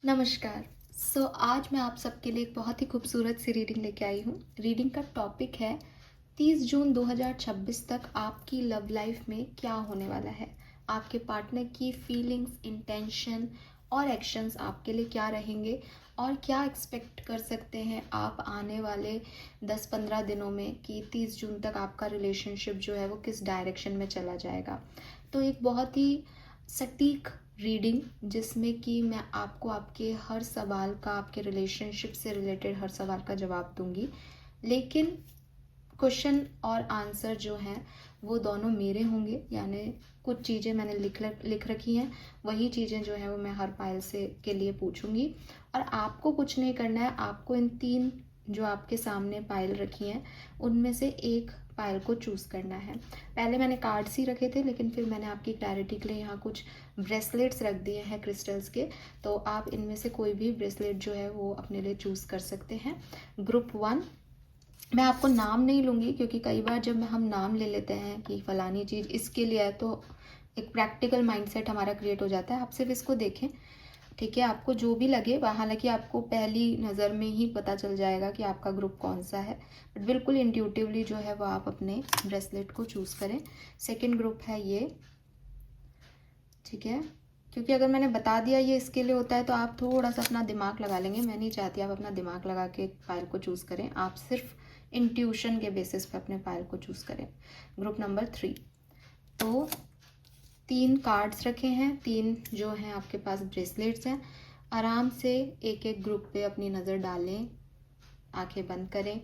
नमस्कार। आज मैं आप सबके लिए एक बहुत ही खूबसूरत सी रीडिंग लेके आई हूँ। रीडिंग का टॉपिक है 30 जून 2026 तक आपकी लव लाइफ में क्या होने वाला है। आपके पार्टनर की फीलिंग्स, इंटेंशन और एक्शंस आपके लिए क्या रहेंगे और क्या एक्सपेक्ट कर सकते हैं आप आने वाले 10-15 दिनों में कि 30 जून तक आपका रिलेशनशिप जो है वो किस डायरेक्शन में चला जाएगा। तो एक बहुत ही सटीक रीडिंग जिसमें कि मैं आपको आपके हर सवाल का, आपके रिलेशनशिप से रिलेटेड हर सवाल का जवाब दूंगी। लेकिन क्वेश्चन और आंसर जो हैं वो दोनों मेरे होंगे, यानी कुछ चीज़ें मैंने लिख रखी हैं, वही चीज़ें जो है वो मैं हर पायल से के लिए पूछूंगी। और आपको कुछ नहीं करना है, आपको इन 3 जो आपके सामने पायल रखी हैं उनमें से एक पायल को चूज़ करना है। पहले मैंने कार्ड्स ही रखे थे, लेकिन फिर मैंने आपकी क्लैरिटी के लिए यहाँ कुछ ब्रेसलेट्स रख दिए हैं क्रिस्टल्स के। तो आप इनमें से कोई भी ब्रेसलेट जो है वो अपने लिए चूज़ कर सकते हैं। ग्रुप 1, मैं आपको नाम नहीं लूँगी क्योंकि कई बार जब हम नाम ले लेते हैं कि फ़लानी चीज़ इसके लिए है तो एक प्रैक्टिकल माइंडसेट हमारा क्रिएट हो जाता है। आप सिर्फ इसको देखें, ठीक है। आपको जो भी लगे, हालांकि आपको पहली नज़र में ही पता चल जाएगा कि आपका ग्रुप कौन सा है, बट बिल्कुल इंट्यूटिवली जो है वो आप अपने ब्रेसलेट को चूज़ करें। सेकंड ग्रुप है ये, ठीक है। क्योंकि अगर मैंने बता दिया ये इसके लिए होता है तो आप थोड़ा सा अपना दिमाग लगा लेंगे। मैं नहीं चाहती आप अपना दिमाग लगा के पायल को चूज़ करें, आप सिर्फ इंट्यूशन के बेसिस पे अपने पायल को चूज़ करें। ग्रुप नंबर 3, तो 3 कार्ड्स रखे हैं, 3 जो हैं आपके पास ब्रेसलेट्स हैं। आराम से एक एक ग्रुप पे अपनी नज़र डालें, आंखें बंद करें,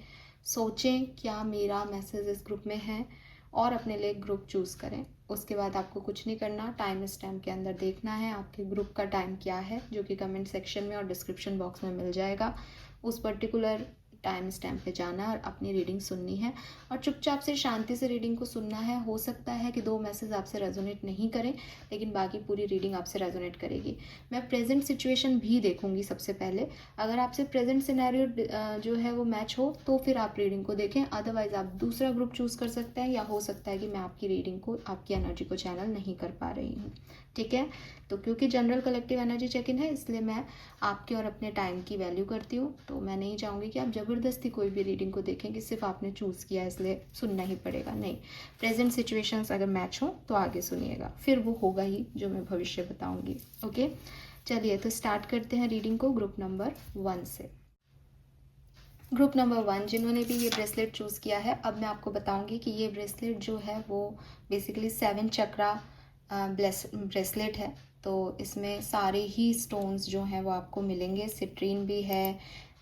सोचें क्या मेरा मैसेज इस ग्रुप में है और अपने लिए ग्रुप चूज़ करें। उसके बाद आपको कुछ नहीं करना, टाइम स्टैम्प के अंदर देखना है आपके ग्रुप का टाइम क्या है, जो कि कमेंट सेक्शन में और डिस्क्रिप्शन बॉक्स में मिल जाएगा। उस पर्टिकुलर टाइम स्टैम्प पे जाना है और अपनी रीडिंग सुननी है और चुपचाप से शांति से रीडिंग को सुनना है। हो सकता है कि 2 मैसेज आपसे रेजोनेट नहीं करें, लेकिन बाकी पूरी रीडिंग आपसे रेजोनेट करेगी। मैं प्रेजेंट सिचुएशन भी देखूंगी सबसे पहले। अगर आपसे प्रेजेंट सिनेरियो जो है वो मैच हो तो फिर आप रीडिंग को देखें, अदरवाइज आप दूसरा ग्रुप चूज़ कर सकते हैं, या हो सकता है कि मैं आपकी रीडिंग को, आपकी एनर्जी को चैनल नहीं कर पा रही हूँ, ठीक है। तो क्योंकि general collective energy check in है, इसलिए मैं आपके और अपने टाइम की वैल्यू करती हूँ। तो मैं नहीं चाहूँगी कि आप ज़बरदस्ती कोई भी रीडिंग को देखें कि सिर्फ आपने चूज़ किया है इसलिए सुनना ही पड़ेगा। नहीं, प्रेजेंट सिचुएशंस अगर मैच हो तो आगे सुनिएगा, फिर वो होगा ही जो मैं भविष्य बताऊँगी। ओके, चलिए तो स्टार्ट करते हैं रीडिंग को ग्रुप नंबर 1 से। ग्रुप नंबर 1 जिन्होंने भी ये ब्रेसलेट चूज़ किया है, अब मैं आपको बताऊंगी कि ये ब्रेसलेट जो है वो बेसिकली 7 चक्रा ब्रेसलेट है। तो इसमें सारे ही स्टोन्स जो हैं वो आपको मिलेंगे, सिट्रीन भी है,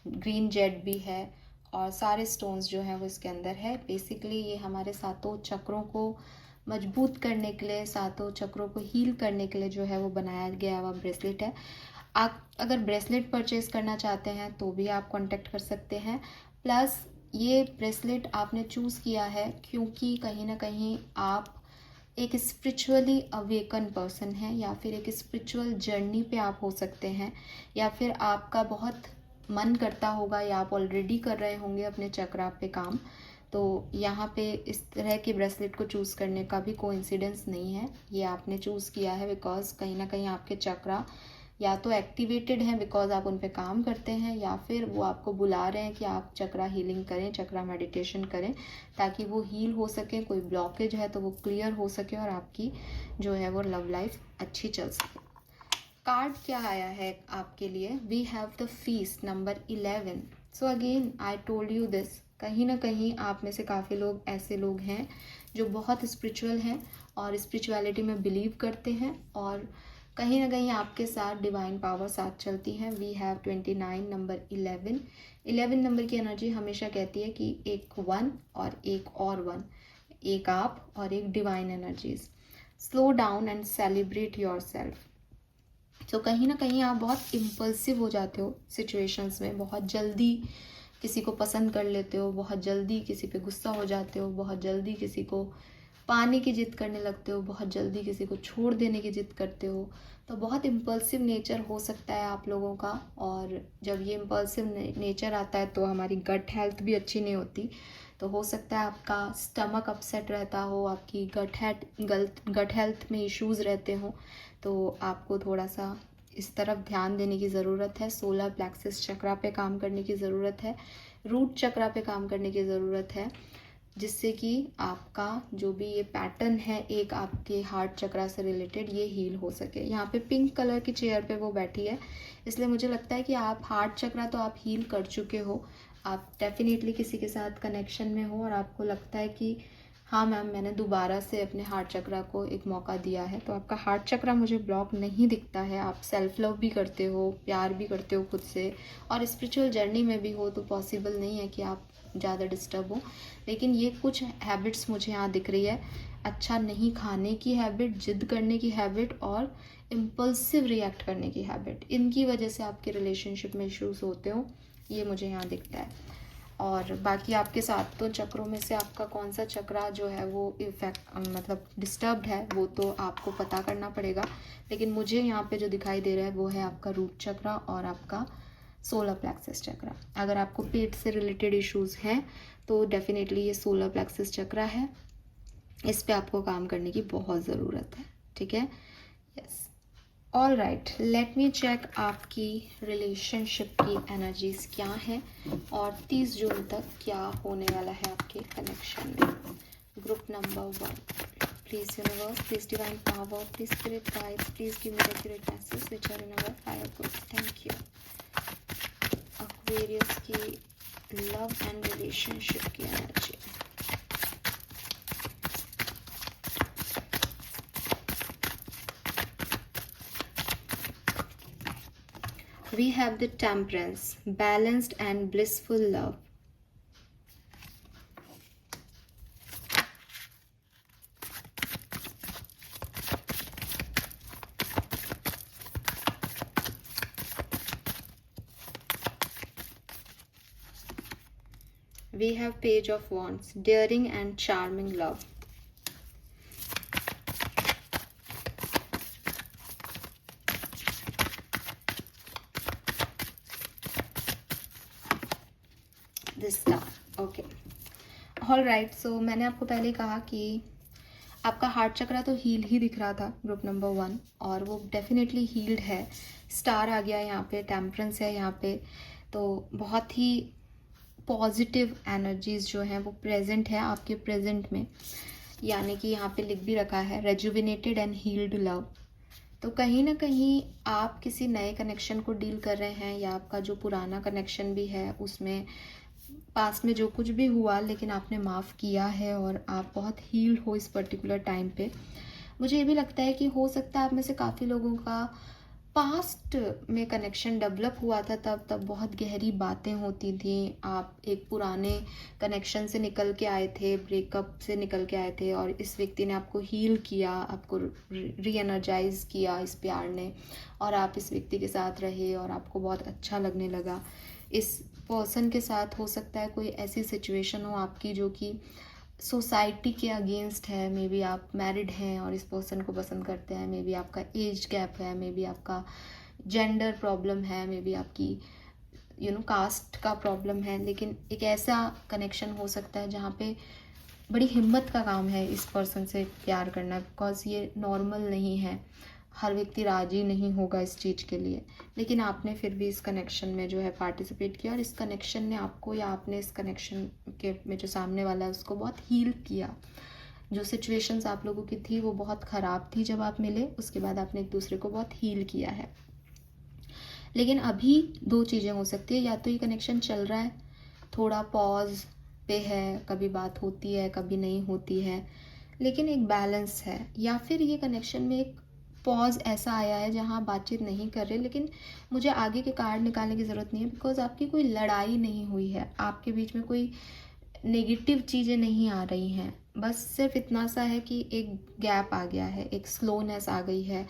ग्रीन जेड भी है और सारे स्टोन्स जो हैं वो इसके अंदर है। बेसिकली ये हमारे सातों चक्रों को मजबूत करने के लिए, सातों चक्रों को हील करने के लिए जो है वो बनाया गया हुआ ब्रेसलेट है। आप अगर ब्रेसलेट परचेज़ करना चाहते हैं तो भी आप कांटेक्ट कर सकते हैं। प्लस ये ब्रेसलेट आपने चूज़ किया है क्योंकि कहीं ना कहीं आप एक स्पिरिचुअली अवेकन पर्सन हैं, या फिर एक स्पिरिचुअल जर्नी पे आप हो सकते हैं, या फिर आपका बहुत मन करता होगा या आप ऑलरेडी कर रहे होंगे अपने चक्रा पे काम। तो यहाँ पे इस तरह के ब्रेसलेट को चूज़ करने का भी कोइंसिडेंस नहीं है, ये आपने चूज़ किया है बिकॉज कहीं ना कहीं आपके चक्रा या तो एक्टिवेटेड हैं बिकॉज आप उन पे काम करते हैं, या फिर वो आपको बुला रहे हैं कि आप चक्रा हीलिंग करें, चक्रा मेडिटेशन करें, ताकि वो हील हो सके, कोई ब्लॉकेज है तो वो क्लियर हो सके और आपकी जो है वो लव लाइफ अच्छी चल सके। कार्ड क्या आया है आपके लिए? We have the feast number 11। So again I told you this, कहीं ना कहीं आप में से काफ़ी लोग ऐसे लोग हैं जो बहुत स्पिरिचुअल हैं और स्पिरिचुअलिटी में बिलीव करते हैं, और कहीं ना कहीं आपके साथ डिवाइन पावर साथ चलती है। We have 29 number 11। 11 नंबर की एनर्जी हमेशा कहती है कि एक 1 और एक और 1, एक आप और एक divine energies. Slow down and celebrate your self. तो कहीं ना कहीं आप बहुत इम्पल्सिव हो जाते हो सिचुएशंस में, बहुत जल्दी किसी को पसंद कर लेते हो, बहुत जल्दी किसी पे गुस्सा हो जाते हो, बहुत जल्दी किसी को पाने की जिद करने लगते हो, बहुत जल्दी किसी को छोड़ देने की जिद करते हो। तो बहुत इम्पल्सिव नेचर हो सकता है आप लोगों का, और जब ये इम्पल्सिव नेचर आता है तो हमारी गट हेल्थ भी अच्छी नहीं होती। तो हो सकता है आपका स्टमक अपसेट रहता हो, आपकी गट हेल्थ में इश्यूज़ रहते हो, तो आपको थोड़ा सा इस तरफ ध्यान देने की ज़रूरत है। सोलर प्लेक्सस चक्रा पे काम करने की ज़रूरत है, रूट चक्रा पे काम करने की ज़रूरत है, जिससे कि आपका जो भी ये पैटर्न है एक आपके हार्ट चक्रा से रिलेटेड, ये हील हो सके। यहाँ पे पिंक कलर की चेयर पे वो बैठी है, इसलिए मुझे लगता है कि आप हार्ट चक्रा तो आप हील कर चुके हो। आप डेफिनेटली किसी के साथ कनेक्शन में हो और आपको लगता है कि हाँ मैम, मैंने दोबारा से अपने हार्ट चक्रा को एक मौका दिया है। तो आपका हार्ट चक्रा मुझे ब्लॉक नहीं दिखता है। आप सेल्फ लव भी करते हो, प्यार भी करते हो खुद से, और स्पिरिचुअल जर्नी में भी हो, तो पॉसिबल नहीं है कि आप ज़्यादा डिस्टर्ब हो। लेकिन ये कुछ हैबिट्स मुझे यहाँ दिख रही है। अच्छा नहीं खाने की हैबिट, जिद करने की हैबिट और इम्पल्सिव रिएक्ट करने की हैबिट, इनकी वजह से आपके रिलेशनशिप में इश्यूज होते हो, ये मुझे यहाँ दिखता है। और बाकी आपके साथ तो चक्रों में से आपका कौन सा चक्रा जो है वो इफेक्ट मतलब डिस्टर्ब्ड है, वो तो आपको पता करना पड़ेगा। लेकिन मुझे यहाँ पे जो दिखाई दे रहा है वो है आपका रूट चक्रा और आपका सोलर प्लेक्सस चक्रा। अगर आपको पेट से रिलेटेड इश्यूज हैं तो डेफिनेटली ये सोलर प्लेक्सस चक्रा है, इस पे आपको काम करने की बहुत ज़रूरत है। ठीक है, yes, all right, let me check आपकी रिलेशनशिप की एनर्जीज क्या है और 30 जून तक क्या होने वाला है आपके कनेक्शन में। Group number 1, please universe, please divine power, please spirit guides, please give me accurate message which are in our higher group. Thank you. Aquarius की लव एंड रिलेशनशिप की energy. We have the temperance, balanced and blissful love. We have Page of Wands, daring and charming love. This star. Okay. All right. So मैंने आपको पहले कहा कि आपका heart चक्रा तो heal ही दिख रहा था ग्रुप नंबर 1, और वो डेफिनेटली हील्ड है। स्टार आ गया यहाँ पे, टेम्परेंस है यहाँ पे, तो बहुत ही पॉजिटिव एनर्जीज जो हैं वो प्रेजेंट है आपके प्रेजेंट में। यानी कि यहाँ पे लिख भी रखा है रेजुविनेटेड एंड हील्ड लव। तो कहीं ना कहीं आप किसी नए कनेक्शन को डील कर रहे हैं, या आपका जो पुराना कनेक्शन भी है उसमें पास्ट में जो कुछ भी हुआ लेकिन आपने माफ़ किया है और आप बहुत हील्ड हो इस पर्टिकुलर टाइम पे। मुझे ये भी लगता है कि हो सकता है आप में से काफ़ी लोगों का पास्ट में कनेक्शन डेवलप हुआ था, तब बहुत गहरी बातें होती थी। आप एक पुराने कनेक्शन से निकल के आए थे, ब्रेकअप से निकल के आए थे, और इस व्यक्ति ने आपको हील किया, आपको री एनर्जाइज किया इस प्यार ने, और आप इस व्यक्ति के साथ रहे और आपको बहुत अच्छा लगने लगा। इस पर्सन के साथ हो सकता है कोई ऐसी सिचुएशन हो आपकी जो कि सोसाइटी के अगेंस्ट है। मे बी आप मैरिड हैं और इस पर्सन को पसंद करते हैं, मे बी आपका एज गैप है, मे बी आपका जेंडर प्रॉब्लम है, मे बी आपकी कास्ट का प्रॉब्लम है। लेकिन एक ऐसा कनेक्शन हो सकता है जहाँ पे बड़ी हिम्मत का काम है इस पर्सन से प्यार करना, बिकॉज ये नॉर्मल नहीं है, हर व्यक्ति राजी नहीं होगा इस चीज़ के लिए। लेकिन आपने फिर भी इस कनेक्शन में जो है पार्टिसिपेट किया, और इस कनेक्शन ने आपको, या आपने इस कनेक्शन के में जो सामने वाला है उसको बहुत हील किया। जो सिचुएशंस आप लोगों की थी वो बहुत ख़राब थी जब आप मिले, उसके बाद आपने एक दूसरे को बहुत हील किया है। लेकिन अभी 2 चीज़ें हो सकती है, या तो ये कनेक्शन चल रहा है, थोड़ा पॉज पे है, कभी बात होती है कभी नहीं होती है, लेकिन एक बैलेंस है। या फिर ये कनेक्शन में एक पॉज ऐसा आया है जहाँ बातचीत नहीं कर रहे, लेकिन मुझे आगे के कार्ड निकालने की ज़रूरत नहीं है, बिकॉज आपकी कोई लड़ाई नहीं हुई है, आपके बीच में कोई नेगेटिव चीज़ें नहीं आ रही हैं। बस सिर्फ इतना सा है कि एक गैप आ गया है, एक स्लोनेस आ गई है,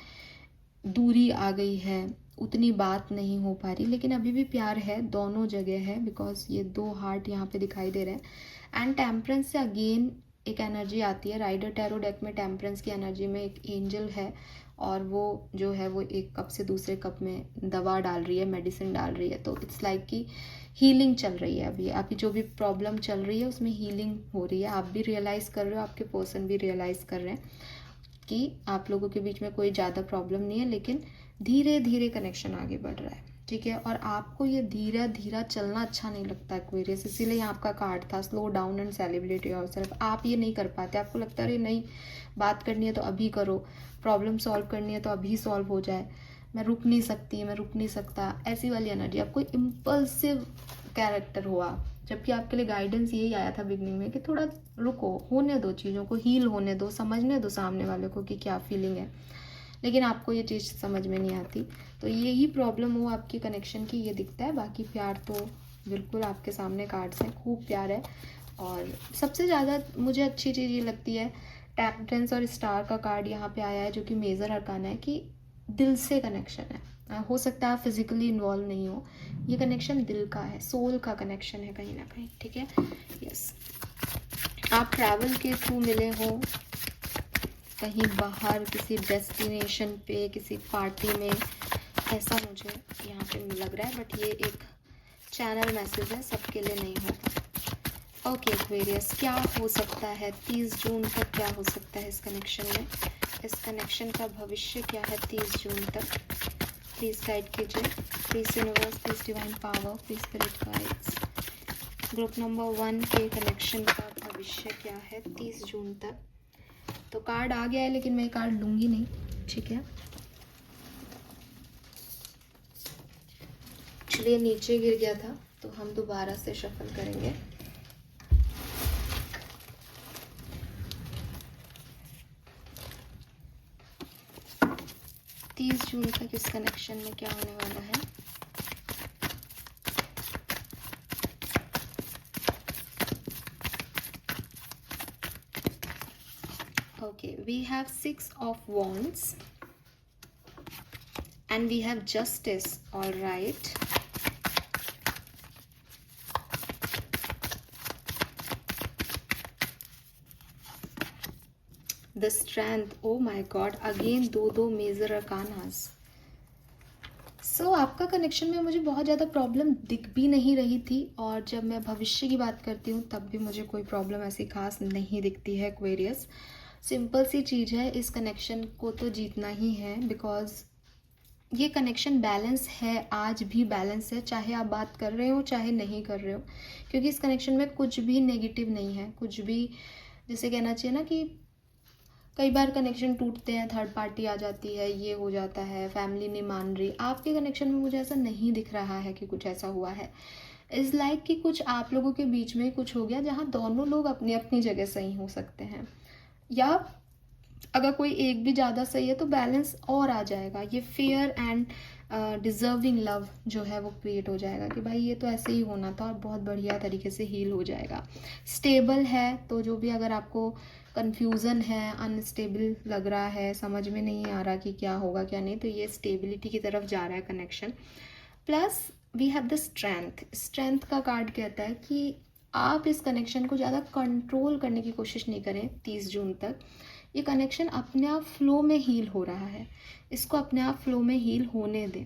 दूरी आ गई है, उतनी बात नहीं हो पा रही, लेकिन अभी भी प्यार है, दोनों जगह है, बिकॉज ये 2 हार्ट यहाँ पे दिखाई दे रहे हैं। एंड टेम्परेंस से अगेन एक एनर्जी आती है। राइडर टैरो डेक में टेम्परेंस की एनर्जी में एक एंजल है, और वो जो है वो एक कप से दूसरे कप में दवा डाल रही है, मेडिसिन डाल रही है। तो इट्स लाइक कि हीलिंग चल रही है अभी, आपकी जो भी प्रॉब्लम चल रही है उसमें हीलिंग हो रही है। आप भी रियलाइज़ कर रहे हो, आपके पर्सन भी रियलाइज़ कर रहे हैं कि आप लोगों के बीच में कोई ज़्यादा प्रॉब्लम नहीं है, लेकिन धीरे धीरे कनेक्शन आगे बढ़ रहा है, ठीक है। और आपको ये धीरे धीरे चलना अच्छा नहीं लगता एक्वेरियस, इसीलिए यहाँ आपका कार्ड था slow down and celebrate yourself. आप ये नहीं कर पाते, आपको लगता है अरे नहीं, बात करनी है तो अभी करो, प्रॉब्लम सॉल्व करनी है तो अभी सॉल्व हो जाए, मैं रुक नहीं सकती, मैं रुक नहीं सकता, ऐसी वाली एनर्जी। आपको इम्पल्सिव कैरेक्टर हो आप, जबकि आपके लिए गाइडेंस यही आया था बिगनिंग में कि थोड़ा रुको, होने दो, चीज़ों को हील होने दो, समझने दो सामने वाले को कि क्या फीलिंग है। लेकिन आपको ये चीज़ समझ में नहीं आती, तो यही प्रॉब्लम हो आपकी कनेक्शन की, ये दिखता है। बाकी प्यार तो बिल्कुल आपके सामने कार्ड्स हैं, खूब प्यार है। और सबसे ज़्यादा मुझे अच्छी चीज़ ये लगती है, टेम्परेंस और स्टार का कार्ड यहाँ पे आया है, जो कि मेजर अरकाना है, कि दिल से कनेक्शन है। हो सकता है आप फिजिकली इन्वॉल्व नहीं हो, ये कनेक्शन दिल का है, सोल का कनेक्शन है कहीं ना कहीं, ठीक है। यस, आप ट्रैवल के थ्रू मिले हो कहीं बाहर, किसी डेस्टिनेशन पे, किसी पार्टी में, ऐसा मुझे यहाँ पे लग रहा है। बट ये एक चैनल मैसेज है, सबके लिए नहीं होगा। ओके एक्वेरियस, क्या हो सकता है 30 जून तक, क्या हो सकता है इस कनेक्शन में, इस कनेक्शन का भविष्य क्या है 30 जून तक। प्लीज़ गाइड कीजिए, please universe, please divine power, please spirit guides. Group number 1 के कनेक्शन का भविष्य क्या है 30 जून तक। तो कार्ड आ गया है, लेकिन मैं कार्ड लूँगी नहीं, ठीक है। चलिए, नीचे गिर गया था तो हम दोबारा से शफल करेंगे। तीस जून तक इस कनेक्शन में क्या होने वाला है। Okay, we have 6 of Wands and we have Justice, all right. The Strength, oh my God, again दो मेजर अरकानास। सो आपका कनेक्शन में मुझे बहुत ज़्यादा प्रॉब्लम दिख भी नहीं रही थी, और जब मैं भविष्य की बात करती हूँ तब भी मुझे कोई प्रॉब्लम ऐसी खास नहीं दिखती है एक्वेरियस। सिंपल सी चीज़ है, इस कनेक्शन को तो जीतना ही है, बिकॉज ये कनेक्शन बैलेंस है, आज भी बैलेंस है, चाहे आप बात कर रहे हो चाहे नहीं कर रहे हो, क्योंकि इस कनेक्शन में कुछ भी नेगेटिव नहीं है, कुछ भी, जैसे कहना चाहिए ना कि कई बार कनेक्शन टूटते हैं, थर्ड पार्टी आ जाती है, ये हो जाता है, फैमिली नहीं मान रही। आपके कनेक्शन में मुझे ऐसा नहीं दिख रहा है कि कुछ ऐसा हुआ है। इज़ लाइक कि कुछ आप लोगों के बीच में कुछ हो गया जहाँ दोनों लोग अपनी अपनी जगह सही हो सकते हैं, या अगर कोई एक भी ज़्यादा सही है तो बैलेंस और आ जाएगा। ये फेयर एंड डिज़र्विंग लव जो है वो क्रिएट हो जाएगा कि भाई ये तो ऐसे ही होना था, और बहुत बढ़िया तरीके से हील हो जाएगा। स्टेबल है, तो जो भी अगर आपको कन्फ्यूज़न है, अनस्टेबल लग रहा है, समझ में नहीं आ रहा कि क्या होगा क्या नहीं, तो ये स्टेबिलिटी की तरफ जा रहा है connection. Plus we have the strength. Strength का कार्ड कहता है कि आप इस कनेक्शन को ज़्यादा कंट्रोल करने की कोशिश नहीं करें 30 जून तक। ये कनेक्शन अपने आप फ्लो में हील हो रहा है, इसको अपने आप फ्लो में हील होने दें।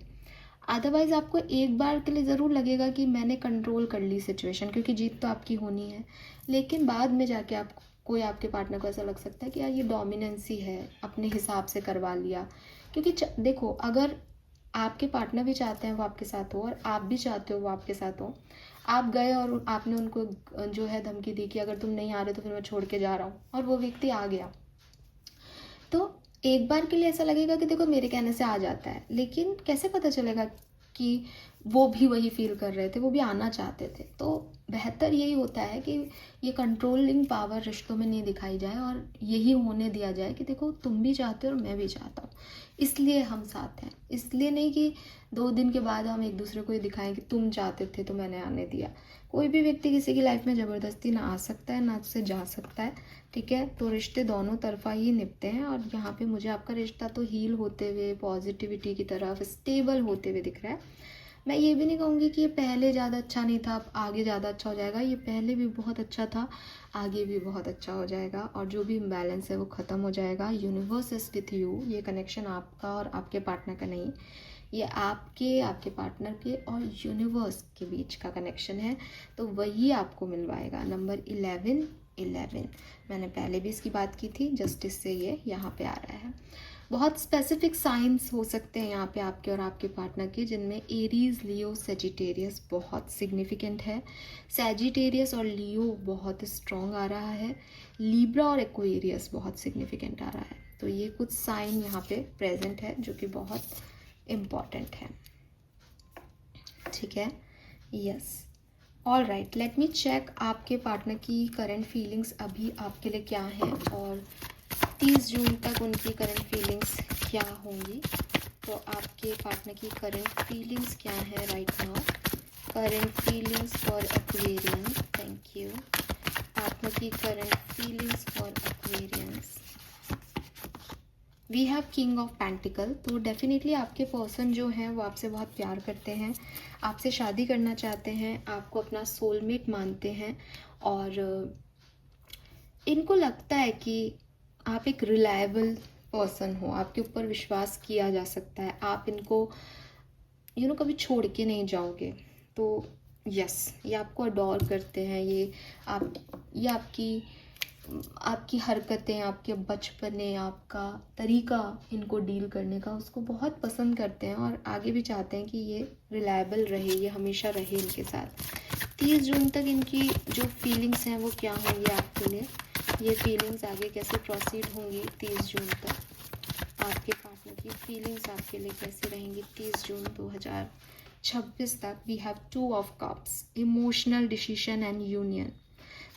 अदरवाइज़ आपको एक बार के लिए ज़रूर लगेगा कि मैंने कंट्रोल कर ली सिचुएशन, क्योंकि जीत तो आपकी होनी है, लेकिन बाद में जाके आप कोई आपके पार्टनर को ऐसा लग सकता है कि यार ये डोमिनेंसी है, अपने हिसाब से करवा लिया। क्योंकि देखो, अगर आपके पार्टनर भी चाहते हैं वो आपके साथ हो, और आप भी चाहते हो वो आपके साथ हो, आप गए और आपने उनको जो है धमकी दी कि अगर तुम नहीं आ रहे तो फिर मैं छोड़ के जा रहा हूँ, और वो व्यक्ति आ गया, तो एक बार के लिए ऐसा लगेगा कि देखो मेरे कहने से आ जाता है, लेकिन कैसे पता चलेगा कि वो भी वही फील कर रहे थे, वो भी आना चाहते थे। तो बेहतर यही होता है कि ये कंट्रोलिंग पावर रिश्तों में नहीं दिखाई जाए, और यही होने दिया जाए कि देखो तुम भी चाहते हो और मैं भी चाहता हूँ, इसलिए हम साथ हैं। इसलिए नहीं कि 2 दिन के बाद हम एक दूसरे को ये दिखाएं कि तुम चाहते थे तो मैंने आने दिया। कोई भी व्यक्ति किसी की लाइफ में ज़बरदस्ती ना आ सकता है, ना उससे जा सकता है, ठीक है। तो रिश्ते दोनों तरफा ही निपते हैं, और यहाँ पे मुझे आपका रिश्ता तो हील होते हुए, पॉजिटिविटी की तरफ स्टेबल होते हुए दिख रहा है। मैं ये भी नहीं कहूँगी कि ये पहले ज़्यादा अच्छा नहीं था, अब आगे ज़्यादा अच्छा हो जाएगा। ये पहले भी बहुत अच्छा था, आगे भी बहुत अच्छा हो जाएगा, और जो भी इम्बैलेंस है वो ख़त्म हो जाएगा। Universe is with you. ये कनेक्शन आपका और आपके पार्टनर का नहीं, ये आपके पार्टनर के और यूनिवर्स के बीच का कनेक्शन है, तो वही आपको मिलवाएगा। नंबर 11 मैंने पहले भी इसकी बात की थी, जस्टिस से ये यहाँ पे आ रहा है। बहुत स्पेसिफिक साइंस हो सकते हैं यहाँ पे आपके और आपके पार्टनर के, जिनमें एरीज, लियो, सेजिटेरियस बहुत सिग्निफिकेंट है। सेजिटेरियस और लियो बहुत स्ट्रॉन्ग आ रहा है। लिब्रा और एक्वेरियस बहुत सिग्निफिकेंट आ रहा है। तो ये कुछ साइन यहाँ पे प्रेजेंट है जो कि बहुत इम्पॉर्टेंट है। ठीक है, yes. All right, let me check आपके पार्टनर की करंट फीलिंग्स अभी आपके लिए क्या हैं और 30 जून तक उनकी करंट फीलिंग्स क्या होंगी। तो आपके पार्टनर की करंट फीलिंग्स क्या है right now? Current feelings for Aquarian, thank you. Partner की current feelings for Aquarians, we have king of pentacle. तो डेफिनेटली आपके पर्सन जो हैं वो आपसे बहुत प्यार करते हैं, आपसे शादी करना चाहते हैं, आपको अपना सोलमेट मानते हैं और इनको लगता है कि आप एक रिलायबल पर्सन हो, आपके ऊपर विश्वास किया जा सकता है, आप इनको कभी छोड़ के नहीं जाओगे। तो यस, ये आपको अडोर करते हैं, ये आपकी हरकतें, आपके बचपने, आपका तरीका इनको डील करने का उसको बहुत पसंद करते हैं और आगे भी चाहते हैं कि ये रिलायबल रहे, ये हमेशा रहे इनके साथ। 30 जून तक इनकी जो फीलिंग्स हैं वो क्या होंगी आपके लिए, ये फीलिंग्स आगे कैसे प्रोसीड होंगी 30 जून तक, आपके पार्टनर की फीलिंग्स आपके लिए कैसे रहेंगी 30 जून 2026 तक। We have 2 of cups, emotional decision and union.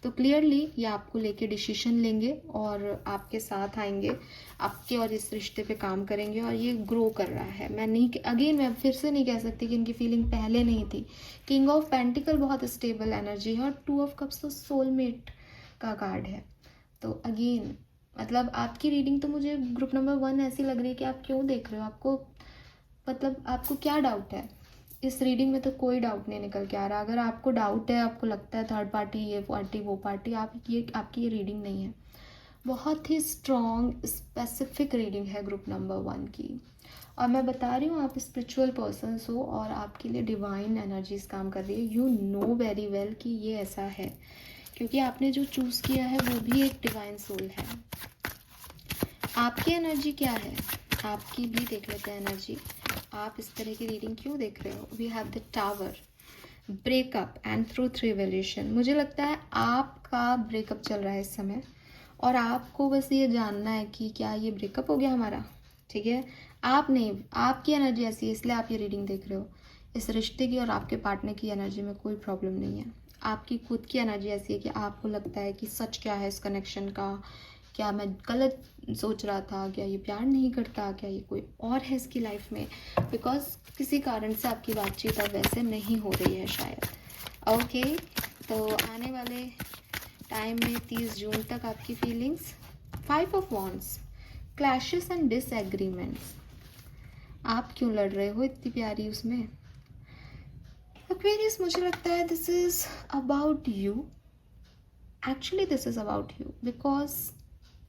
तो क्लियरली ये आपको लेके डिसीजन लेंगे और आपके साथ आएंगे, आपके और इस रिश्ते पे काम करेंगे और ये ग्रो कर रहा है। मैं फिर से नहीं कह सकती कि इनकी फीलिंग पहले नहीं थी। किंग ऑफ पेंटिकल बहुत स्टेबल एनर्जी है और 2 ऑफ कप्स तो सोलमेट का कार्ड है। तो अगेन मतलब आपकी रीडिंग तो मुझे ग्रुप नंबर 1 ऐसी लग रही है कि आप क्यों देख रहे हो, आपको क्या डाउट है? इस रीडिंग में तो कोई डाउट नहीं निकल के आ रहा। अगर आपको डाउट है, आपको लगता है थर्ड पार्टी, ये पार्टी, वो पार्टी, आपकी ये रीडिंग नहीं है। बहुत ही स्ट्रॉन्ग स्पेसिफिक रीडिंग है ग्रुप नंबर 1 की। और मैं बता रही हूँ आप स्पिरिचुअल पर्सन्स हो और आपके लिए डिवाइन एनर्जीज काम कर रही है। यू नो वेरी वेल कि ये ऐसा है क्योंकि आपने जो चूज़ किया है वो भी एक डिवाइन सोल है। आपकी एनर्जी क्या है, आपकी भी देख लेते हैं एनर्जी। आप इस तरह की रीडिंग क्यों देख रहे हो? We have the tower, breakup and truth revelation. मुझे लगता है आपका ब्रेकअप चल रहा है इस समय और आपको बस ये जानना है कि क्या ये ब्रेकअप हो गया हमारा। ठीक है, आप नहीं, आपकी एनर्जी ऐसी है इसलिए आप ये रीडिंग देख रहे हो। इस रिश्ते की और आपके पार्टनर की एनर्जी में कोई प्रॉब्लम नहीं है। आपकी खुद की एनर्जी ऐसी है कि आपको लगता है कि सच क्या है इस कनेक्शन का, क्या मैं गलत सोच रहा था, क्या ये प्यार नहीं करता, क्या ये कोई और है इसकी लाइफ में, बिकॉज किसी कारण से आपकी बातचीत अब वैसे नहीं हो रही है शायद। ओके, तो आने वाले टाइम में 30 जून तक आपकी feelings, 5 of wands, clashes and disagreements. आप क्यों लड़ रहे हो इतनी प्यारी उसमें? एक्वेरियस, मुझे लगता है this is about you, actually this is about you, because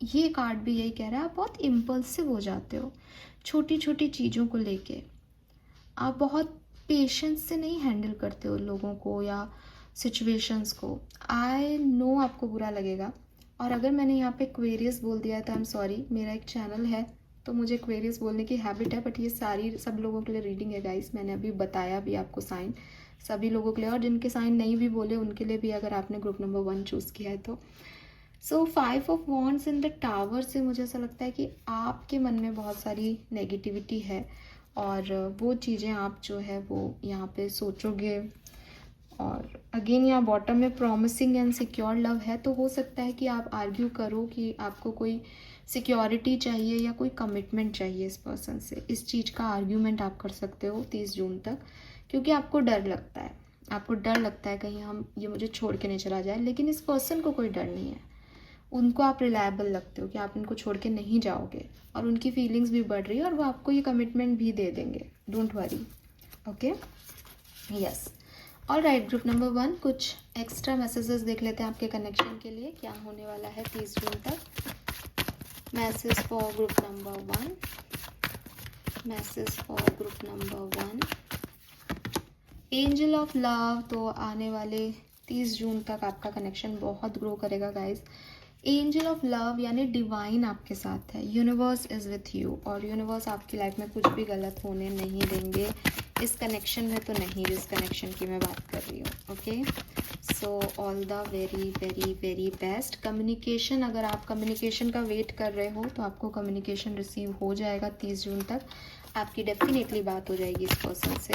ये कार्ड भी यही कह रहा है आप बहुत इम्पल्सिव हो जाते हो छोटी छोटी चीज़ों को लेके। आप बहुत पेशेंस से नहीं हैंडल करते हो लोगों को या सिचुएशंस को। आई नो आपको बुरा लगेगा और अगर मैंने यहाँ पे एक्वेरियस बोल दिया तो आई एम सॉरी, मेरा एक चैनल है तो मुझे एक्वेरियस बोलने की हैबिट है, बट ये सब लोगों के लिए रीडिंग है गाइस। मैंने अभी बताया भी आपको साइन सभी लोगों के लिए, और जिनके साइन नहीं भी बोले उनके लिए भी, अगर आपने ग्रुप नंबर 1 चूज़ किया है तो। सो 5 of wands in the tower से मुझे ऐसा लगता है कि आपके मन में बहुत सारी नेगेटिविटी है और वो चीज़ें आप जो है वो यहाँ पे सोचोगे। और अगेन यहाँ बॉटम में प्रॉमिसिंग एंड सिक्योर लव है, तो हो सकता है कि आप आर्ग्यू करो कि आपको कोई सिक्योरिटी चाहिए या कोई कमिटमेंट चाहिए इस पर्सन से। इस चीज़ का आर्ग्यूमेंट आप कर सकते हो 30 जून तक, क्योंकि आपको डर लगता है, कहीं ये मुझे छोड़ के नहीं चला जाए, लेकिन इस पर्सन को कोई डर नहीं है। उनको आप रिलायबल लगते हो कि आप इनको छोड़ के नहीं जाओगे और उनकी फीलिंग्स भी बढ़ रही है और वो आपको ये कमिटमेंट भी दे देंगे, don't worry. Okay, yes, all right. Group number 1, कुछ एक्स्ट्रा मैसेजेस देख लेते हैं आपके कनेक्शन के लिए क्या होने वाला है 30 जून तक। Message for group number 1, message for group number 1, angel of love. तो आने वाले 30 जून तक आपका कनेक्शन बहुत ग्रो करेगा गाइज। एंजल ऑफ लव यानी डिवाइन आपके साथ है, यूनिवर्स इज़ विथ यू, और यूनिवर्स आपकी लाइफ में कुछ भी गलत होने नहीं देंगे इस कनेक्शन में, तो नहीं जिस कनेक्शन की मैं बात कर रही हूँ। Okay, so all the very very very best. Communication, अगर आप कम्युनिकेशन का वेट कर रहे हो तो आपको कम्युनिकेशन रिसीव हो जाएगा 30 जून तक। आपकी डेफिनेटली बात हो जाएगी इस पर्सन से,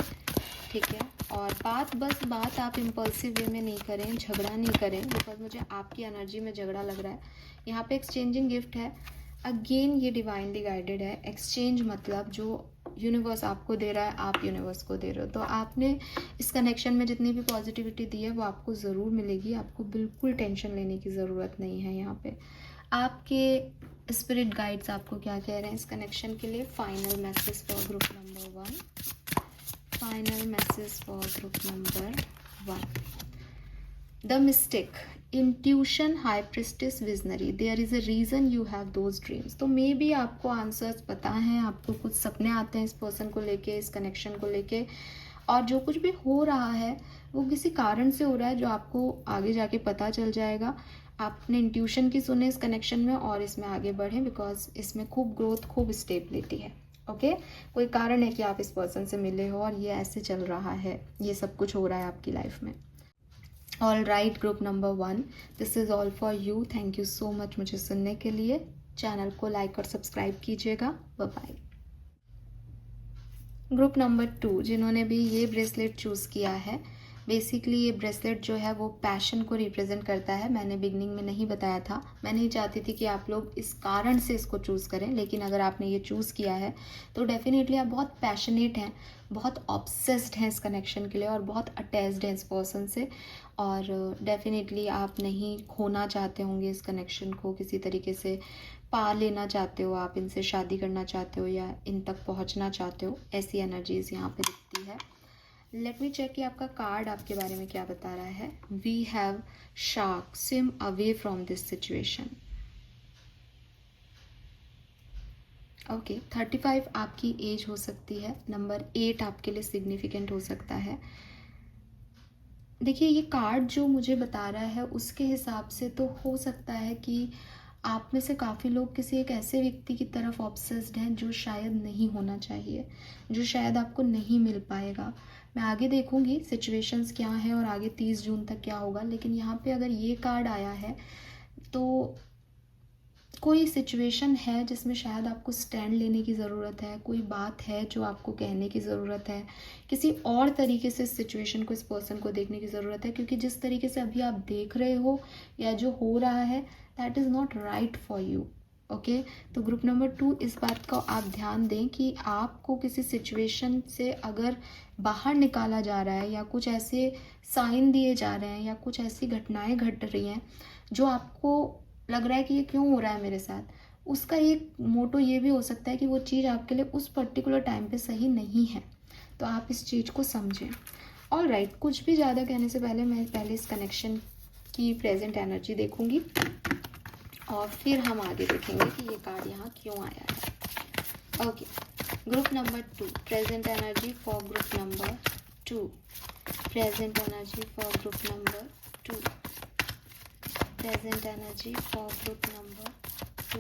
ठीक है। और बात आप इम्पल्सिव वे में नहीं करें, झगड़ा नहीं करें, बिकॉज मुझे आपकी एनर्जी में झगड़ा लग रहा है। यहाँ पे एक्सचेंजिंग गिफ्ट है, अगेन ये डिवाइनली गाइडेड है। एक्सचेंज मतलब जो यूनिवर्स आपको दे रहा है आप यूनिवर्स को दे रहे हो, तो आपने इस कनेक्शन में जितनी भी पॉजिटिविटी दी है वो आपको ज़रूर मिलेगी। आपको बिल्कुल टेंशन लेने की ज़रूरत नहीं है। यहाँ पे आपके स्पिरिट गाइड्स आपको क्या कह रहे हैं इस कनेक्शन के लिए? Final message for group number 1, final message for group number 1। The mistake, intuition, high priestess, visionary, there is a reason you have those dreams. तो मे बी आपको आंसर्स पता हैं, आपको कुछ सपने आते हैं इस पर्सन को लेके, इस कनेक्शन को लेके, और जो कुछ भी हो रहा है वो किसी कारण से हो रहा है जो आपको आगे जाके पता चल जाएगा। आपने इंट्यूशन की सुने इस कनेक्शन में और इसमें आगे बढ़ें, बिकॉज इसमें खूब ग्रोथ, खूब स्टेबिलिटी है। ओके, कोई कारण है कि आप इस पर्सन से मिले हो और ये ऐसे चल रहा है, ये सब कुछ हो रहा है आपकी लाइफ में। All right, group number 1, this is all for you. Thank you so much मुझे सुनने के लिए। चैनल को लाइक और सब्सक्राइब कीजिएगा। Bye bye. ग्रुप नंबर 2, जिन्होंने भी ये ब्रेसलेट चूज़ किया है, बेसिकली ये ब्रेसलेट जो है वो पैशन को रिप्रेजेंट करता है। मैंने बिगनिंग में नहीं बताया था, मैं नहीं चाहती थी कि आप लोग इस कारण से इसको चूज़ करें, लेकिन अगर आपने ये चूज़ किया है तो डेफिनेटली आप बहुत पैशनेट हैं, बहुत ऑब्सेस्ड हैं इस कनेक्शन के लिए, और बहुत अटैच्ड हैं इस पर्सन से, और डेफिनेटली आप नहीं खोना चाहते होंगे इस कनेक्शन को, किसी तरीके से पा लेना चाहते हो, आप इनसे शादी करना चाहते हो या इन तक पहुंचना चाहते हो। ऐसी एनर्जीज यहाँ पे दिखती है। लेट मी चेक कि आपका कार्ड आपके बारे में क्या बता रहा है। We have shark, swim away from this situation. Okay, 35 आपकी एज हो सकती है, नंबर 8 आपके लिए सिग्निफिकेंट हो सकता है। देखिए, ये कार्ड जो मुझे बता रहा है उसके हिसाब से तो हो सकता है कि आप में से काफ़ी लोग किसी एक ऐसे व्यक्ति की तरफ ऑब्सेस्ड हैं जो शायद नहीं होना चाहिए, जो शायद आपको नहीं मिल पाएगा। मैं आगे देखूंगी सिचुएशंस क्या हैं और आगे 30 जून तक क्या होगा, लेकिन यहाँ पे अगर ये कार्ड आया है तो कोई सिचुएशन है जिसमें शायद आपको स्टैंड लेने की ज़रूरत है, कोई बात है जो आपको कहने की ज़रूरत है, किसी और तरीके से इस सिचुएशन को, इस पर्सन को देखने की ज़रूरत है, क्योंकि जिस तरीके से अभी आप देख रहे हो या जो हो रहा है, that is not right for you. Okay, तो ग्रुप नंबर 2, इस बात का आप ध्यान दें कि आपको किसी सिचुएशन से अगर बाहर निकाला जा रहा है या कुछ ऐसे साइन दिए जा रहे हैं या कुछ ऐसी घटनाएं घट रही हैं जो आपको लग रहा है कि ये क्यों हो रहा है मेरे साथ, उसका एक मोटो ये भी हो सकता है कि वो चीज़ आपके लिए उस पर्टिकुलर टाइम पे सही नहीं है, तो आप इस चीज़ को समझें। ऑल राइट, कुछ भी ज़्यादा कहने से पहले मैं पहले इस कनेक्शन की प्रेजेंट एनर्जी देखूंगी और फिर हम आगे देखेंगे कि ये कार्ड यहाँ क्यों आया है। Okay, group number 2, present energy for group number 2, present energy for group number 2, present energy for group number 2।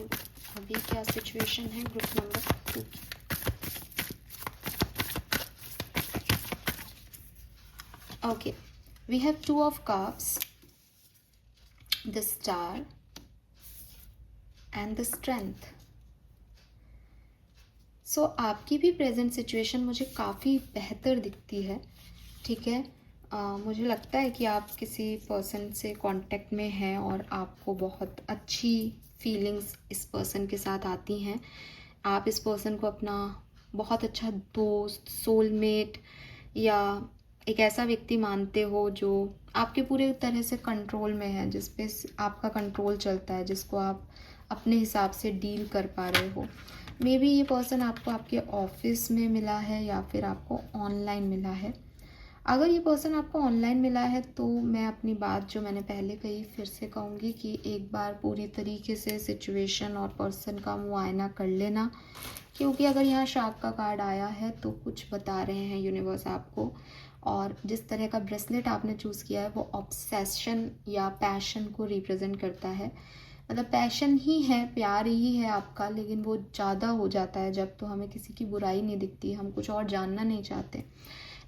अभी क्या सिचुएशन है ग्रुप नंबर 2 की? Okay, we have 2 of cups, the star and the strength. So आपकी भी present situation मुझे काफ़ी बेहतर दिखती है, ठीक है। मुझे लगता है कि आप किसी पर्सन से कांटेक्ट में हैं और आपको बहुत अच्छी फीलिंग्स इस पर्सन के साथ आती हैं। आप इस पर्सन को अपना बहुत अच्छा दोस्त, सोलमेट या एक ऐसा व्यक्ति मानते हो जो आपके पूरे तरह से कंट्रोल में है, जिस पे आपका कंट्रोल चलता है, जिसको आप अपने हिसाब से डील कर पा रहे हो। मे बी ये पर्सन आपको आपके ऑफिस में मिला है या फिर आपको ऑनलाइन मिला है। अगर ये पर्सन आपको ऑनलाइन मिला है तो मैं अपनी बात जो मैंने पहले कही फिर से कहूँगी कि एक बार पूरी तरीके से सिचुएशन और पर्सन का मुआयना कर लेना, क्योंकि अगर यहाँ शार्क का कार्ड आया है तो कुछ बता रहे हैं यूनिवर्स आपको, और जिस तरह का ब्रेसलेट आपने चूज़ किया है वो ऑब्सेशन या पैशन को रिप्रेजेंट करता है। मतलब पैशन ही है, प्यार ही है आपका, लेकिन वो ज़्यादा हो जाता है जब तो हमें किसी की बुराई नहीं दिखती, हम कुछ और जानना नहीं चाहते।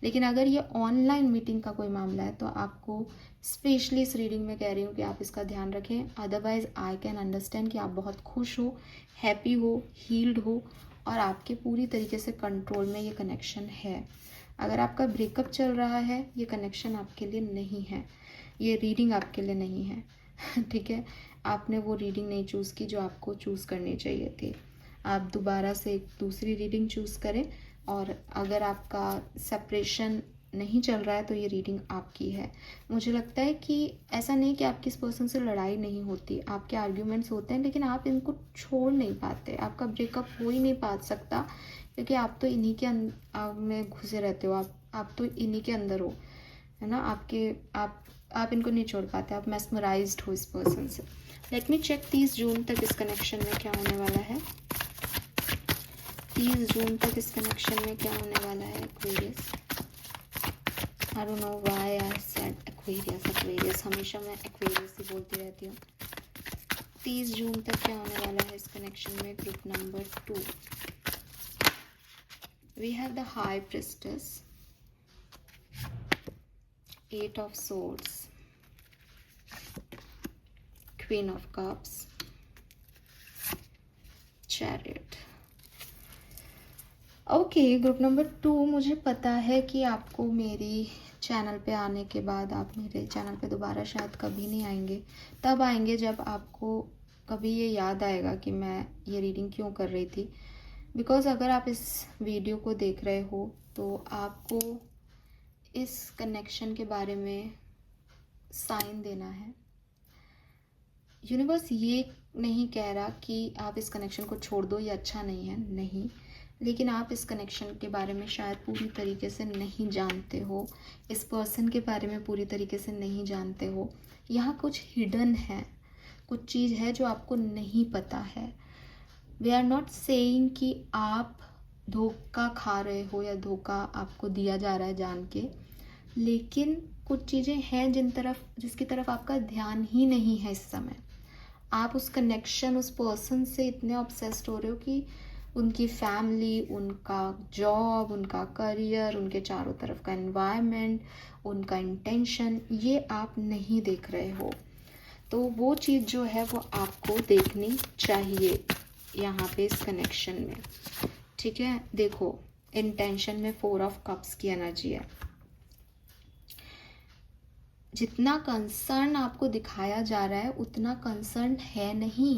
लेकिन अगर ये ऑनलाइन मीटिंग का कोई मामला है तो आपको स्पेशली इस रीडिंग में कह रही हूँ कि आप इसका ध्यान रखें। अदरवाइज़ आई कैन अंडरस्टैंड कि आप बहुत खुश हो, हैप्पी हो, हील्ड हो और आपके पूरी तरीके से कंट्रोल में ये कनेक्शन है। अगर आपका ब्रेकअप चल रहा है, ये कनेक्शन आपके लिए नहीं है, ये रीडिंग आपके लिए नहीं है। ठीक है, आपने वो रीडिंग नहीं चूज़ की जो आपको चूज़ करनी चाहिए थी। आप दोबारा से एक दूसरी रीडिंग चूज़ करें, और अगर आपका सेपरेशन नहीं चल रहा है तो ये रीडिंग आपकी है। मुझे लगता है कि ऐसा नहीं कि आपकी इस पर्सन से लड़ाई नहीं होती, आपके आर्ग्यूमेंट्स होते हैं, लेकिन आप इनको छोड़ नहीं पाते, आपका ब्रेकअप हो ही नहीं पा सकता, क्योंकि आप तो इन्हीं के में घुसे रहते हो, आप तो इन्हीं के अंदर हो, है ना। आप इनको नहीं छोड़ पाते, आप मेस्मराइज्ड हो इस पर्सन से। लेट मी चेक 30 जून तक इस कनेक्शन में क्या होने वाला है। 30 जून तक इस कनेक्शन में क्या होने वाला है Aquarius. I don't know why I said Aquarius, हमेशा मैं एक्वेरियस ही बोलती रहती हूँ। 30 जून तक क्या होने वाला है इस कनेक्शन में group number 2। We have the high priestess, 8 of swords, queen of cups, chariot. Okay, group number 2, मुझे पता है कि आपको मेरी चैनल पे आने के बाद आप मेरे चैनल पे दोबारा शायद कभी नहीं आएंगे। तब आएंगे जब आपको कभी ये याद आएगा कि मैं ये रीडिंग क्यों कर रही थी। बिकॉज़ अगर आप इस वीडियो को देख रहे हो तो आपको इस कनेक्शन के बारे में साइन देना है। यूनिवर्स ये नहीं कह रहा कि आप इस कनेक्शन को छोड़ दो, ये अच्छा नहीं है, नहीं, लेकिन आप इस कनेक्शन के बारे में शायद पूरी तरीके से नहीं जानते हो, इस पर्सन के बारे में पूरी तरीके से नहीं जानते हो। यहाँ कुछ हिडन है, कुछ चीज़ है जो आपको नहीं पता है। वी आर नॉट सेइंग कि आप धोखा खा रहे हो या धोखा आपको दिया जा रहा है जान के, लेकिन कुछ चीज़ें हैं जिसकी तरफ आपका ध्यान ही नहीं है इस समय। आप उस कनेक्शन, उस पर्सन से इतने ऑब्सेस्ड हो रहे हो कि उनकी फैमिली, उनका जॉब, उनका करियर, उनके चारों तरफ का एनवायरनमेंट, उनका इंटेंशन, ये आप नहीं देख रहे हो। तो वो चीज़ जो है वो आपको देखनी चाहिए यहाँ पे इस कनेक्शन में। ठीक है, देखो इंटेंशन में 4 ऑफ कप्स की एनर्जी है। जितना कंसर्न आपको दिखाया जा रहा है उतना कंसर्न है नहीं।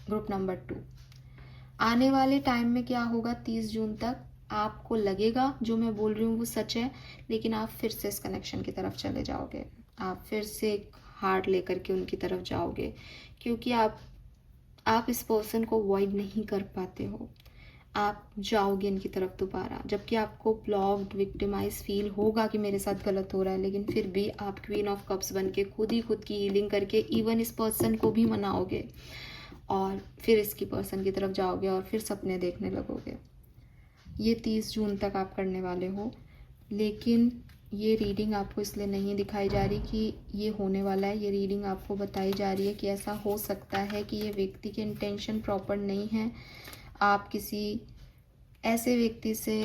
ग्रुप नंबर 2, आने वाले टाइम में क्या होगा 30 जून तक, आपको लगेगा जो मैं बोल रही हूँ वो सच है, लेकिन आप फिर से इस कनेक्शन की तरफ चले जाओगे, आप फिर से एक हार्ट लेकर के उनकी तरफ जाओगे, क्योंकि आप इस पर्सन को अवॉइड नहीं कर पाते हो। आप जाओगे इनकी तरफ दोबारा, जबकि आपको ब्लॉक्ड, विक्टिमाइज फील होगा कि मेरे साथ गलत हो रहा है, लेकिन फिर भी आप क्वीन ऑफ कप्स बन के खुद की हीलिंग करके इवन इस पर्सन को भी मनाओगे और फिर इसकी पर्सन की तरफ जाओगे और फिर सपने देखने लगोगे। ये 30 जून तक आप करने वाले हो, लेकिन ये रीडिंग आपको इसलिए नहीं दिखाई जा रही कि ये होने वाला है। ये रीडिंग आपको बताई जा रही है कि ऐसा हो सकता है कि ये व्यक्ति के इंटेंशन प्रॉपर नहीं है, आप किसी ऐसे व्यक्ति से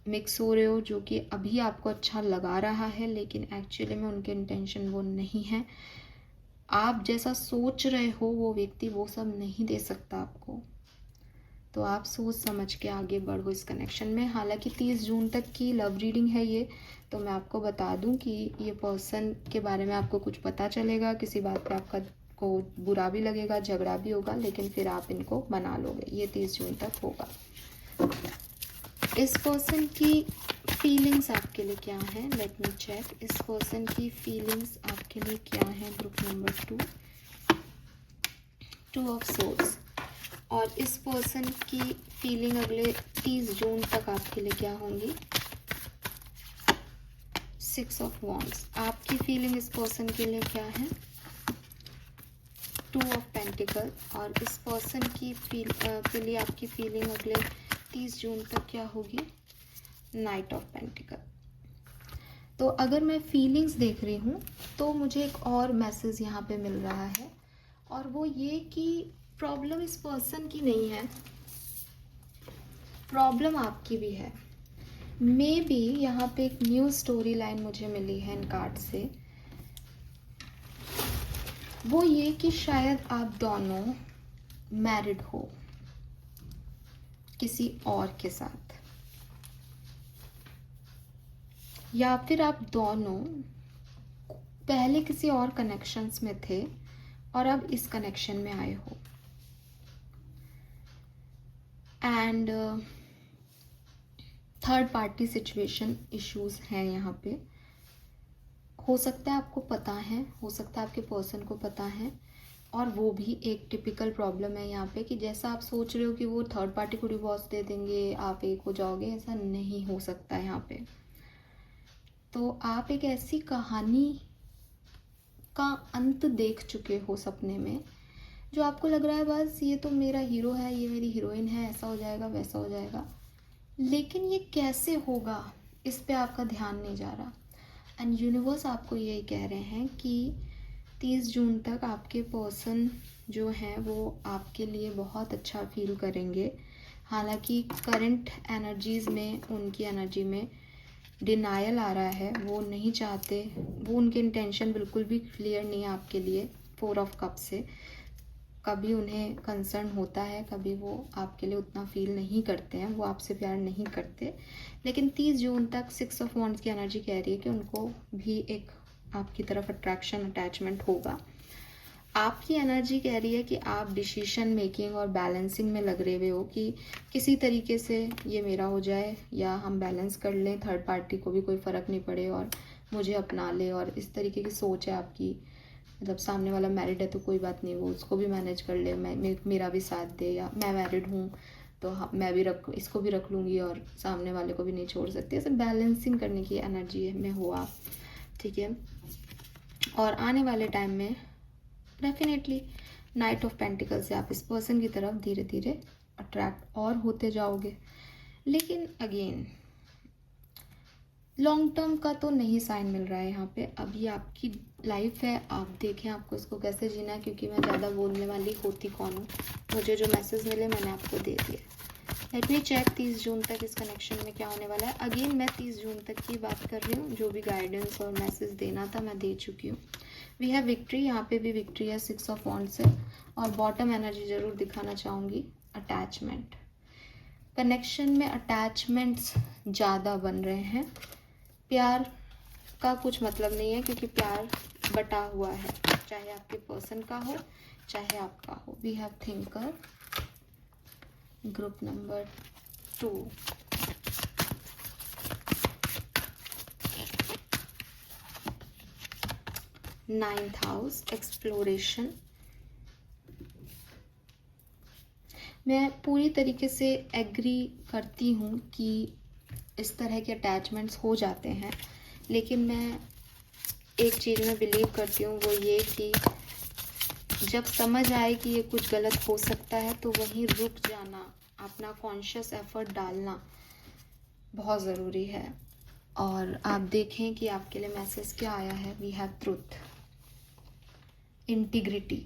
मिक्स हो रहे हो जो कि अभी आपको अच्छा लगा रहा है, लेकिन एक्चुअली में उनके इंटेंशन वो नहीं है। आप जैसा सोच रहे हो वो व्यक्ति वो सब नहीं दे सकता आपको, तो आप सोच समझ के आगे बढ़ो इस कनेक्शन में। हालांकि 30 जून तक की लव रीडिंग है ये, तो मैं आपको बता दूं कि ये पर्सन के बारे में आपको कुछ पता चलेगा, किसी बात पे आपका को बुरा भी लगेगा, झगड़ा भी होगा, लेकिन फिर आप इनको मना लोगे। ये 30 जून तक होगा। इस पर्सन की फीलिंग्स आपके लिए क्या हैं, लेट मी चेक। इस पर्सन की फीलिंग्स आपके लिए क्या हैं ग्रुप नंबर 2, 2 ऑफ सोर्ड्स। और इस पर्सन की फीलिंग अगले 30 जून तक आपके लिए क्या होंगी, 6 ऑफ वॉन्ड्स। आपकी फीलिंग इस पर्सन के लिए क्या है, 2 ऑफ पेंटिकल। और इस पर्सन की के लिए आपकी फीलिंग अगले 30 जून तक क्या होगी, नाइट ऑफ पेंटिकल। तो अगर मैं फीलिंग्स देख रही हूँ तो मुझे एक और मैसेज यहाँ पे मिल रहा है। और वो ये कि प्रॉब्लम इस पर्सन की नहीं है, प्रॉब्लम आपकी भी है। मे बी यहाँ पे एक न्यू स्टोरी लाइन मुझे मिली है इन कार्ड से, वो ये कि शायद आप दोनों मैरिड हो किसी और के साथ, या फिर आप दोनों पहले किसी और कनेक्शंस में थे और अब इस कनेक्शन में आए हो। And third party situation issues हैं यहाँ पे। हो सकता है आपको पता है, हो सकता है आपके पर्सन को पता है, और वो भी एक टिपिकल प्रॉब्लम है यहाँ पे कि जैसा आप सोच रहे हो कि वो थर्ड पार्टी को डिवोर्स दे देंगे, आप एक हो जाओगे, ऐसा नहीं हो सकता है यहाँ पे। तो आप एक ऐसी कहानी का अंत देख चुके हो सपने में, जो आपको लग रहा है बस ये तो मेरा हीरो है, ये मेरी हीरोइन है, ऐसा हो जाएगा वैसा हो जाएगा, लेकिन ये कैसे होगा इस पे आपका ध्यान नहीं जा रहा। एंड यूनिवर्स आपको यही कह रहे हैं कि 30 जून तक आपके पर्सन जो हैं वो आपके लिए बहुत अच्छा फील करेंगे। हालांकि करंट एनर्जीज में, उनकी एनर्जी में डिनायल आ रहा है, वो नहीं चाहते, वो उनके इंटेंशन बिल्कुल भी क्लियर नहीं है आपके लिए। 4 ऑफ कप से कभी उन्हें कंसर्न होता है, कभी वो आपके लिए उतना फील नहीं करते हैं, वो आपसे प्यार नहीं करते। लेकिन 30 जून तक 6 ऑफ वॉन्ड्स की एनर्जी कह रही है कि उनको भी एक आपकी तरफ अट्रैक्शन, अटैचमेंट होगा। आपकी एनर्जी कह रही है कि आप डिसीजन मेकिंग और बैलेंसिंग में लग रहे हुए हो कि किसी तरीके से ये मेरा हो जाए या हम बैलेंस कर लें, थर्ड पार्टी को भी कोई फ़र्क नहीं पड़े और मुझे अपना ले, और इस तरीके की सोच है आपकी। मतलब सामने वाला मैरिड है तो कोई बात नहीं, वो उसको भी मैनेज कर ले, मेरा भी साथ दे, या मैं मैरिड हूँ तो मैं भी इसको भी रख लूँगी और सामने वाले को भी नहीं छोड़ सकती। ऐसे बैलेंसिंग करने की एनर्जी में हो आप, ठीक है। और आने वाले टाइम में डेफिनेटली नाइट ऑफ पेंटिकल से आप इस पर्सन की तरफ धीरे धीरे अट्रैक्ट और होते जाओगे। लेकिन अगेन लॉन्ग टर्म का तो नहीं साइन मिल रहा है यहाँ पे। अभी आपकी लाइफ है, आप देखें आपको इसको कैसे जीना है, क्योंकि मैं ज़्यादा बोलने वाली होती कौन हूँ। मुझे जो मैसेज मिले मैंने आपको दे दिए। लेट मी चेक 30 जून तक इस कनेक्शन में क्या होने वाला है। अगेन मैं 30 जून तक की बात कर रही हूँ, जो भी गाइडेंस और मैसेज देना था मैं दे चुकी हूँ। वी हैव विक्ट्री, यहाँ पे भी विक्ट्री है 6 ऑफ वॉन्ड्स से। और बॉटम एनर्जी ज़रूर दिखाना चाहूँगी, अटैचमेंट। कनेक्शन में अटैचमेंट्स ज़्यादा बन रहे हैं। प्यार का कुछ मतलब नहीं है, क्योंकि प्यार बटा हुआ है, चाहे आपके पर्सन का हो चाहे आपका हो। We have thinker, group number 2, ninth house, exploration. मैं पूरी तरीके से एग्री करती हूँ कि इस तरह के अटैचमेंट्स हो जाते हैं, लेकिन मैं एक चीज़ में बिलीव करती हूँ, वो ये कि जब समझ आए कि ये कुछ गलत हो सकता है तो वहीं रुक जाना, अपना कॉन्शियस एफर्ट डालना बहुत ज़रूरी है। और आप देखें कि आपके लिए मैसेज क्या आया है। We have truth, integrity,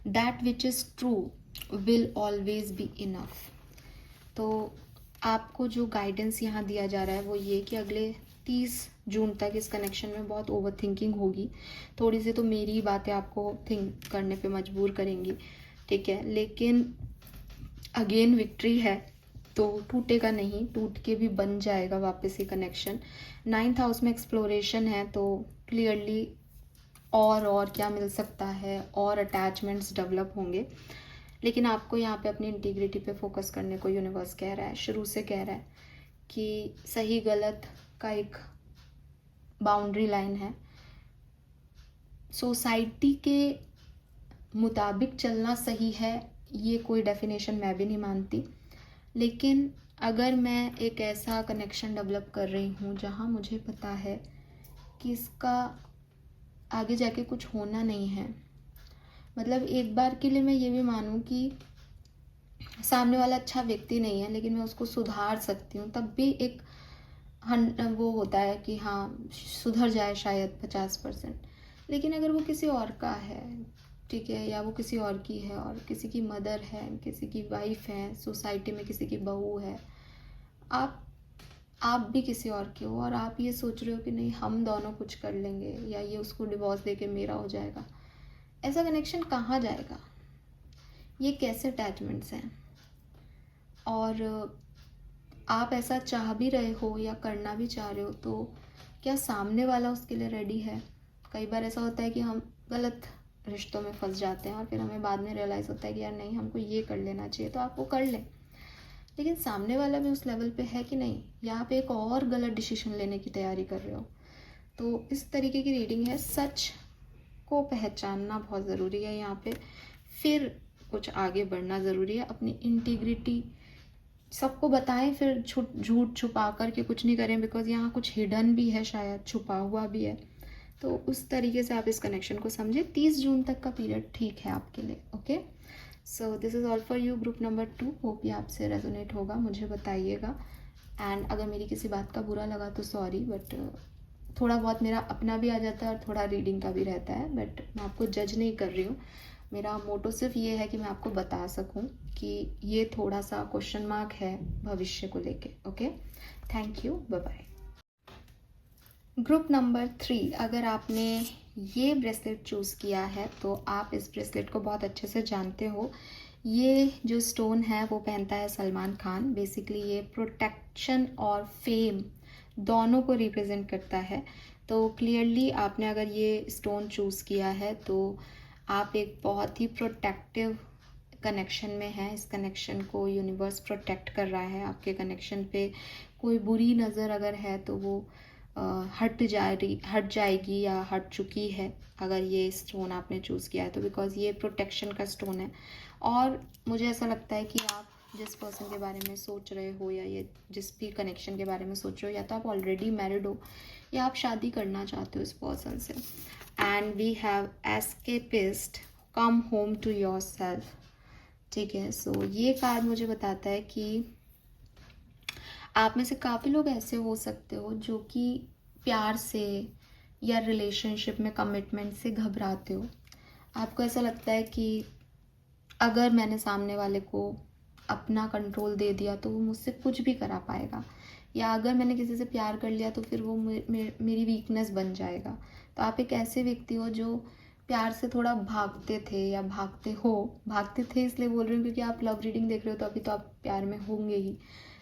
that which is true will always be enough. तो आपको जो गाइडेंस यहाँ दिया जा रहा है वो ये कि अगले 30 जून तक इस कनेक्शन में बहुत ओवर थिंकिंग होगी। थोड़ी सी तो मेरी ही बातें आपको थिंक करने पे मजबूर करेंगी, ठीक है, लेकिन अगेन विक्ट्री है तो टूटेगा नहीं, टूट के भी बन जाएगा वापस ये कनेक्शन। 9th हाउस में एक्सप्लोरेशन है, तो क्लियरली और क्या मिल सकता है, और अटैचमेंट्स डेवलप होंगे। लेकिन आपको यहाँ पे अपनी इंटीग्रिटी पे फोकस करने को यूनिवर्स कह रहा है, शुरू से कह रहा है कि सही गलत का एक बाउंड्री लाइन है। सोसाइटी के मुताबिक चलना सही है, ये कोई डेफिनेशन मैं भी नहीं मानती, लेकिन अगर मैं एक ऐसा कनेक्शन डेवलप कर रही हूँ जहाँ मुझे पता है कि इसका आगे जाके कुछ होना नहीं है, मतलब एक बार के लिए मैं ये भी मानूं कि सामने वाला अच्छा व्यक्ति नहीं है लेकिन मैं उसको सुधार सकती हूँ, तब भी एक वो होता है कि हाँ सुधर जाए शायद 50%। लेकिन अगर वो किसी और का है, ठीक है, या वो किसी और की है और किसी की मदर है, किसी की वाइफ है, सोसाइटी में किसी की बहू है, आप भी किसी और के हो और आप ये सोच रहे हो कि नहीं हम दोनों कुछ कर लेंगे या ये उसको डिवोर्स दे के मेरा हो जाएगा। ऐसा कनेक्शन कहाँ जाएगा? ये कैसे अटैचमेंट्स हैं? और आप ऐसा चाह भी रहे हो या करना भी चाह रहे हो तो क्या सामने वाला उसके लिए रेडी है? कई बार ऐसा होता है कि हम गलत रिश्तों में फंस जाते हैं और फिर हमें बाद में रियलाइज़ होता है कि यार नहीं, हमको ये कर लेना चाहिए, तो आप वो कर लें। लेकिन सामने वाला भी उस लेवल पे है कि नहीं, या आप एक और गलत डिसीजन लेने की तैयारी कर रहे हो। तो इस तरीके की रीडिंग है। सच को पहचानना बहुत ज़रूरी है यहाँ पे, फिर कुछ आगे बढ़ना ज़रूरी है। अपनी इंटीग्रिटी सबको बताएं, फिर झूठ छुपा करके कुछ नहीं करें, बिकॉज यहाँ कुछ हिडन भी है, शायद छुपा हुआ भी है। तो उस तरीके से आप इस कनेक्शन को समझें। 30 जून तक का पीरियड ठीक है आपके लिए। Okay, so this is all for you group number 2। Hope ये आपसे रेजोनेट होगा, मुझे बताइएगा। एंड अगर मेरी किसी बात का बुरा लगा तो सॉरी, बट थोड़ा बहुत मेरा अपना भी आ जाता है और थोड़ा रीडिंग का भी रहता है, बट मैं आपको जज नहीं कर रही हूँ। मेरा मोटो सिर्फ ये है कि मैं आपको बता सकूं कि ये थोड़ा सा क्वेश्चन मार्क है भविष्य को लेके। Okay, thank you, bye bye. Group number 3, अगर आपने ये ब्रेसलेट चूज़ किया है तो आप इस ब्रेसलेट को बहुत अच्छे से जानते हो। ये जो स्टोन है वो पहनता है सलमान खान। बेसिकली ये प्रोटेक्शन और फेम दोनों को रिप्रेजेंट करता है। तो क्लियरली आपने अगर ये स्टोन चूज़ किया है तो आप एक बहुत ही प्रोटेक्टिव कनेक्शन में हैं। इस कनेक्शन को यूनिवर्स प्रोटेक्ट कर रहा है। आपके कनेक्शन पे कोई बुरी नज़र अगर है तो वो हट जाएगी या हट चुकी है अगर ये स्टोन आपने चूज़ किया है तो, बिकॉज ये प्रोटेक्शन का स्टोन है। और मुझे ऐसा लगता है कि आप जिस पर्सन के बारे में सोच रहे हो या ये जिस भी कनेक्शन के बारे में सोच रहे हो, या तो आप ऑलरेडी मैरिड हो या आप शादी करना चाहते हो इस पर्सन से। And we have escapist, come home to yourself. ठीक है, सो ये कार्ड मुझे बताता है कि आप में से काफ़ी लोग ऐसे हो सकते हो जो कि प्यार से या रिलेशनशिप में कमिटमेंट से घबराते हो। आपको ऐसा लगता है कि अगर मैंने सामने वाले को अपना कंट्रोल दे दिया तो वो मुझसे कुछ भी करा पाएगा, या अगर मैंने किसी से प्यार कर लिया तो फिर वो मेरी वीकनेस बन जाएगा। तो आप एक ऐसे व्यक्ति हो जो प्यार से थोड़ा भागते थे या भागते थे इसलिए बोल रही हूँ क्योंकि आप लव रीडिंग देख रहे हो तो अभी तो आप प्यार में होंगे ही।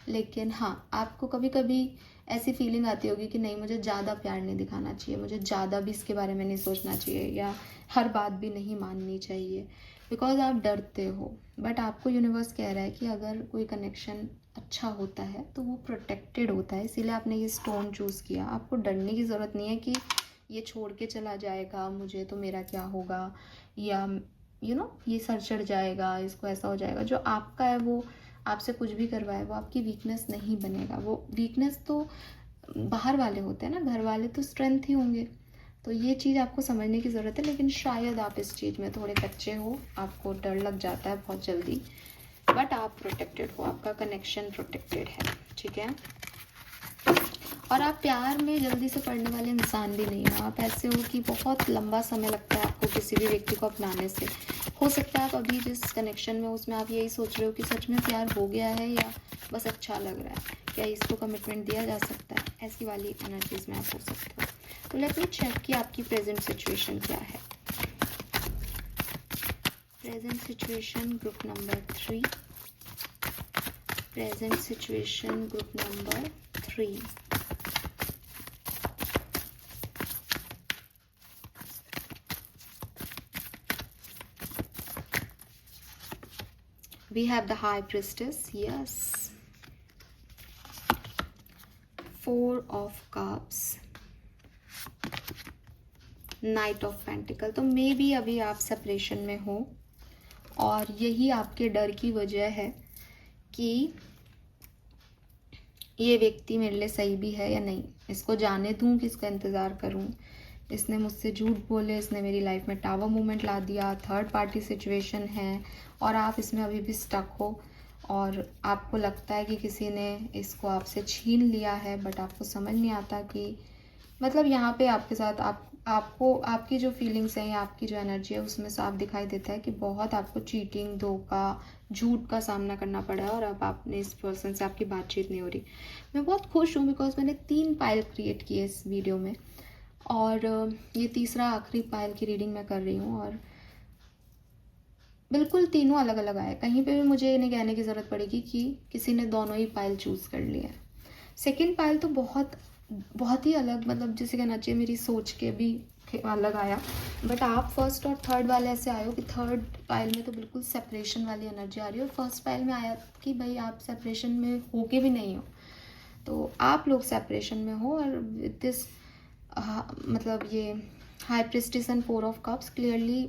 लेकिन हाँ, आपको कभी कभी ऐसी फीलिंग आती होगी कि नहीं, मुझे ज़्यादा प्यार नहीं दिखाना चाहिए, मुझे ज़्यादा भी इसके बारे में नहीं सोचना चाहिए, या हर बात भी नहीं माननी चाहिए, बिकॉज आप डरते हो। बट आपको यूनिवर्स कह रहा है कि अगर कोई कनेक्शन अच्छा होता है तो वो प्रोटेक्टेड होता है, इसीलिए आपने ये स्टोन चूज़ किया। आपको डरने की ज़रूरत नहीं है कि ये छोड़ के चला जाएगा मुझे तो मेरा क्या होगा, या ये सर चढ़ जाएगा, इसको ऐसा हो जाएगा। जो आपका है वो आपसे कुछ भी करवाए वो आपकी वीकनेस नहीं बनेगा। वो वीकनेस तो बाहर वाले होते हैं ना, घर वाले तो स्ट्रेंथ ही होंगे। तो ये चीज़ आपको समझने की ज़रूरत है। लेकिन शायद आप इस चीज़ में थोड़े कच्चे हो, आपको डर लग जाता है बहुत जल्दी, बट आप प्रोटेक्टेड हो, आपका कनेक्शन प्रोटेक्टेड है। ठीक है, और आप प्यार में जल्दी से पड़ने वाले इंसान भी नहीं हो। आप ऐसे हो कि बहुत लंबा समय लगता है आपको किसी भी व्यक्ति को अपनाने से। हो सकता है आप अभी जिस कनेक्शन में उसमें आप यही सोच रहे हो कि सच में प्यार हो गया है या बस अच्छा लग रहा है, क्या इसको कमिटमेंट दिया जा सकता है, ऐसी वाली एनर्जीज में आप हो सकते हो। तो लेट मी चेक कि आपकी प्रेजेंट सिचुएशन क्या है। Present situation group number 3, present situation group number 3। We have the High Priestess, yes. 4 of Cups, Knight of Pentacle। तो मे बी अभी आप सेपरेशन में हो और यही आपके डर की वजह है कि ये व्यक्ति मेरे लिए सही भी है या नहीं, इसको जाने दूं कि इसका इंतज़ार करूं, इसने मुझसे झूठ बोले, इसने मेरी लाइफ में टावर मूवमेंट ला दिया, थर्ड पार्टी सिचुएशन है और आप इसमें अभी भी स्टक हो और आपको लगता है कि किसी ने इसको आपसे छीन लिया है, बट आपको समझ नहीं आता कि मतलब यहाँ पे आपके साथ आपको आपकी जो फीलिंग्स हैं या आपकी जो एनर्जी है उसमें साफ दिखाई देता है कि बहुत आपको चीटिंग, धोखा, झूठ का सामना करना पड़ा है और अब आपने इस पर्सन से आपकी बातचीत नहीं हो रही। मैं बहुत खुश हूँ बिकॉज मैंने 3 पाइल क्रिएट किए इस वीडियो में और ये तीसरा आखिरी पाइल की रीडिंग मैं कर रही हूँ और बिल्कुल तीनों अलग अलग आए। कहीं पे भी मुझे ये नहीं कहने की ज़रूरत पड़ेगी कि किसी ने दोनों ही पाइल चूज़ कर लिया है। सेकेंड पाइल तो बहुत ही अलग, मतलब जिसे कहना चाहिए मेरी सोच के भी अलग आया। बट आप फर्स्ट और थर्ड वाले ऐसे आए हो कि थर्ड पाइल में तो बिल्कुल सेपरेशन वाली एनर्जी आ रही है और फर्स्ट पाइल में आया कि भाई आप सेपरेशन में हो के भी नहीं हो, तो आप लोग सेपरेशन में हो और विद दिस मतलब ये high priestess and 4 of cups clearly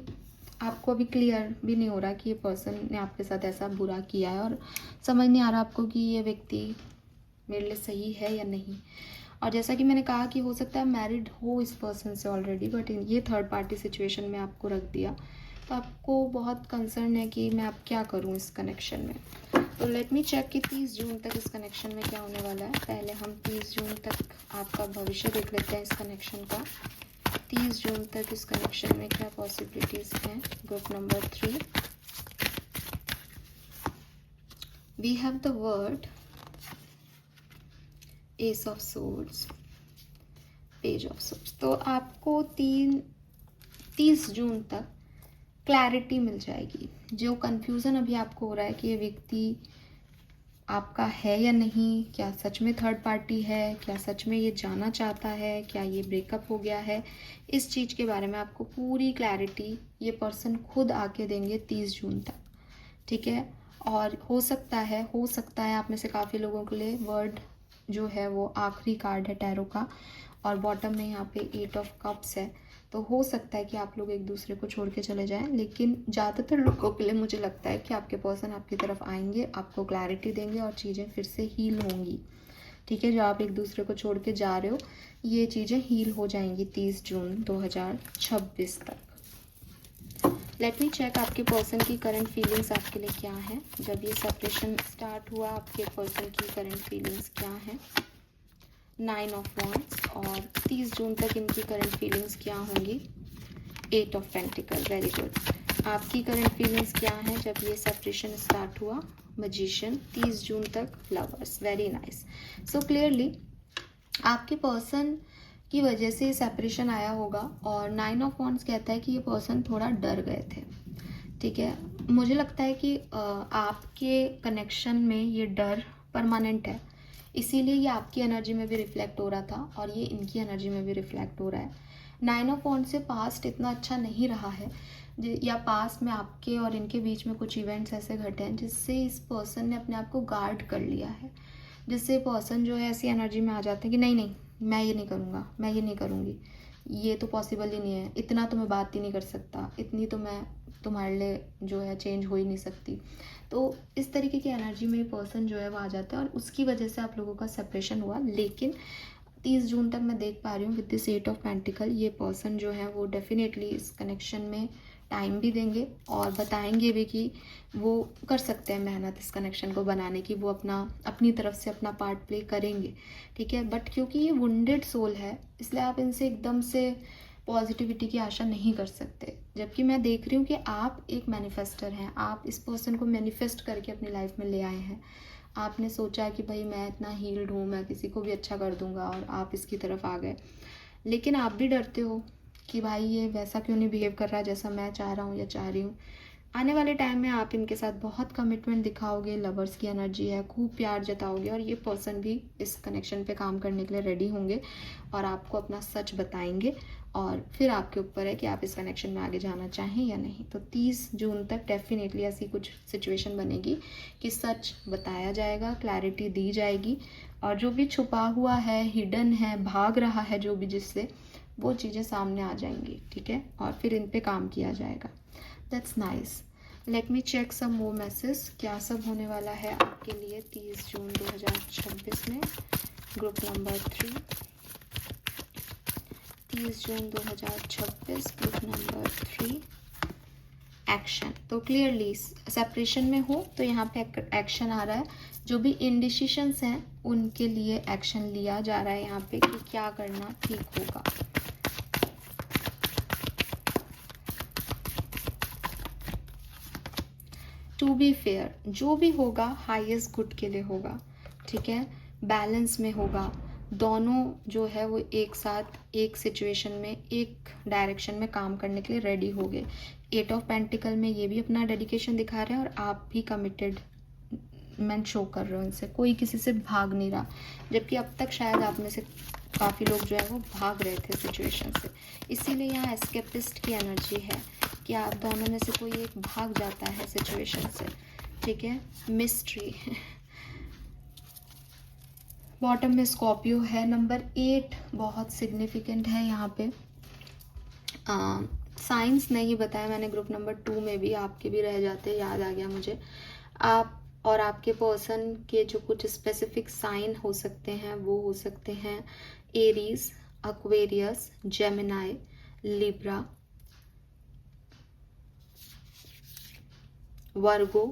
आपको अभी क्लियर भी नहीं हो रहा कि ये पर्सन ने आपके साथ ऐसा बुरा किया है और समझ नहीं आ रहा आपको कि ये व्यक्ति मेरे लिए सही है या नहीं। और जैसा कि मैंने कहा कि हो सकता है मैरिड हो इस पर्सन से ऑलरेडी, बट ये थर्ड पार्टी सिचुएशन में आपको रख दिया, तो आपको बहुत कंसर्न है कि मैं अब क्या करूं इस कनेक्शन में। तो लेट मी चेक कि 30 जून तक इस कनेक्शन में क्या होने वाला है। पहले हम 30 जून तक आपका भविष्य देख लेते हैं इस कनेक्शन का। 30 जून तक इस कनेक्शन में क्या पॉसिबिलिटीज़ हैं। Group number 3, we have the words of swords, page of swords. तो आपको 30 जून तक क्लैरिटी मिल जाएगी। जो कन्फ्यूज़न अभी आपको हो रहा है कि ये व्यक्ति आपका है या नहीं, क्या सच में थर्ड पार्टी है, क्या सच में ये जाना चाहता है, क्या ये ब्रेकअप हो गया है, इस चीज़ के बारे में आपको पूरी क्लैरिटी ये पर्सन खुद आके देंगे 30 जून तक, ठीक है। और हो सकता है आप में से काफ़ी लोगों के लिए वर्ड जो है वो आखिरी कार्ड है टैरो का और बॉटम में यहाँ पे 8 ऑफ कप्स है, तो हो सकता है कि आप लोग एक दूसरे को छोड़ के चले जाएं। लेकिन ज़्यादातर लोगों के लिए मुझे लगता है कि आपके पर्सन आपकी तरफ आएंगे, आपको क्लैरिटी देंगे और चीज़ें फिर से हील होंगी, ठीक है। जो आप एक दूसरे को छोड़ के जा रहे हो ये चीज़ें हील हो जाएंगी 30 जून 2026 तक। लेट मी चेक आपके पर्सन की करंट फीलिंग्स आपके लिए क्या है। जब ये सेपरेशन स्टार्ट हुआ आपके पर्सन की करंट फीलिंग्स क्या है। 9 ऑफ वॉन्ड्स और 30 जून तक इनकी करंट फीलिंग्स क्या होंगी। 8 ऑफ पेंटिकल, वेरी गुड। आपकी करंट फीलिंग्स क्या है जब ये सेपरेशन स्टार्ट हुआ। मैजिशियन, 30 जून तक lovers, very nice. So clearly आपके पर्सन की वजह से सेपरेशन आया होगा और 9 ऑफ वॉन्ड्स कहता है कि ये पर्सन थोड़ा डर गए थे, ठीक है। मुझे लगता है कि आपके कनेक्शन में ये डर परमानेंट है, इसीलिए ये आपकी एनर्जी में भी रिफ्लेक्ट हो रहा था और ये इनकी एनर्जी में भी रिफ्लेक्ट हो रहा है। 9 ऑफ वॉन्ड्स से पास्ट इतना अच्छा नहीं रहा है या पास्ट में आपके और इनके बीच में कुछ इवेंट्स ऐसे घटे हैं जिससे इस पर्सन ने अपने आप को गार्ड कर लिया है, जिससे पर्सन जो है ऐसी एनर्जी में आ जाते हैं कि नहीं नहीं मैं ये नहीं करूँगा, मैं ये नहीं करूँगी, ये तो पॉसिबल ही नहीं है, इतना तो मैं बात ही नहीं कर सकता, इतनी तो मैं तुम्हारे लिए जो है चेंज हो ही नहीं सकती। तो इस तरीके की एनर्जी में पर्सन जो है वो आ जाता है और उसकी वजह से आप लोगों का सेपरेशन हुआ। लेकिन 30 जून तक मैं देख पा रही हूँ विद दिस 8 ऑफ पेंटिकल ये पर्सन जो है वो डेफिनेटली इस कनेक्शन में टाइम भी देंगे और बताएंगे भी कि वो कर सकते हैं मेहनत इस कनेक्शन को बनाने की, वो अपनी तरफ से अपना पार्ट प्ले करेंगे, ठीक है। बट क्योंकि ये वुंडेड सोल है इसलिए आप इनसे एकदम से पॉजिटिविटी की आशा नहीं कर सकते। जबकि मैं देख रही हूँ कि आप एक मैनिफेस्टर हैं, आप इस पर्सन को मैनिफेस्ट करके अपनी लाइफ में ले आए हैं। आपने सोचा कि भाई मैं इतना हील्ड हूँ, मैं किसी को भी अच्छा कर दूंगा और आप इसकी तरफ आ गए। लेकिन आप भी डरते हो कि भाई ये वैसा क्यों नहीं बिहेव कर रहा है जैसा मैं चाह रहा हूँ या चाह रही हूँ। आने वाले टाइम में आप इनके साथ बहुत कमिटमेंट दिखाओगे, लवर्स की एनर्जी है, खूब प्यार जताओगे और ये पर्सन भी इस कनेक्शन पे काम करने के लिए रेडी होंगे और आपको अपना सच बताएंगे और फिर आपके ऊपर है कि आप इस कनेक्शन में आगे जाना चाहें या नहीं। तो 30 जून तक डेफिनेटली ऐसी कुछ सिचुएशन बनेगी कि सच बताया जाएगा, क्लैरिटी दी जाएगी और जो भी छुपा हुआ है, हिडन है, भाग रहा है जो भी जिससे, वो चीज़ें सामने आ जाएंगी, ठीक है। और फिर इन पे काम किया जाएगा। That's nice. Let me check some more message, क्या सब होने वाला है आपके लिए 30 जून 2026 में। Group number 3, 30 June 2026, group number 3, action. तो क्लियरली सेपरेशन में हो तो यहाँ पे एक्शन आ रहा है। जो भी इनडिसिशंस हैं उनके लिए एक्शन लिया जा रहा है यहाँ पे कि क्या करना ठीक होगा। टू बी फेयर, जो भी होगा हाईएस्ट गुड के लिए होगा, ठीक है, बैलेंस में होगा। दोनों जो है वो एक साथ एक सिचुएशन में एक डायरेक्शन में काम करने के लिए रेडी हो गए। 8 ऑफ पेंटिकल में ये भी अपना डेडिकेशन दिखा रहे हैं और आप भी कमिटेडमेंट शो कर रहे हो इनसे, कोई किसी से भाग नहीं रहा, जबकि अब तक शायद आप में से काफ़ी लोग जो है वो भाग रहे थे सिचुएशन से। इसीलिए यहाँ एस्केपिस्ट की एनर्जी है कि आप दोनों में से कोई एक भाग जाता है सिचुएशन से, ठीक है। मिस्ट्री बॉटम में स्कॉर्पियो है। नंबर 8 बहुत सिग्निफिकेंट है यहाँ पे। साइंस नहीं बताया मैंने, ग्रुप नंबर 2 में भी आपके भी रह जाते, याद आ गया मुझे। आप और आपके पर्सन के जो कुछ स्पेसिफिक साइन हो सकते हैं वो हो सकते हैं एरीज, एक्वेरियस, जेमिनाई, लिब्रा, वर्गो,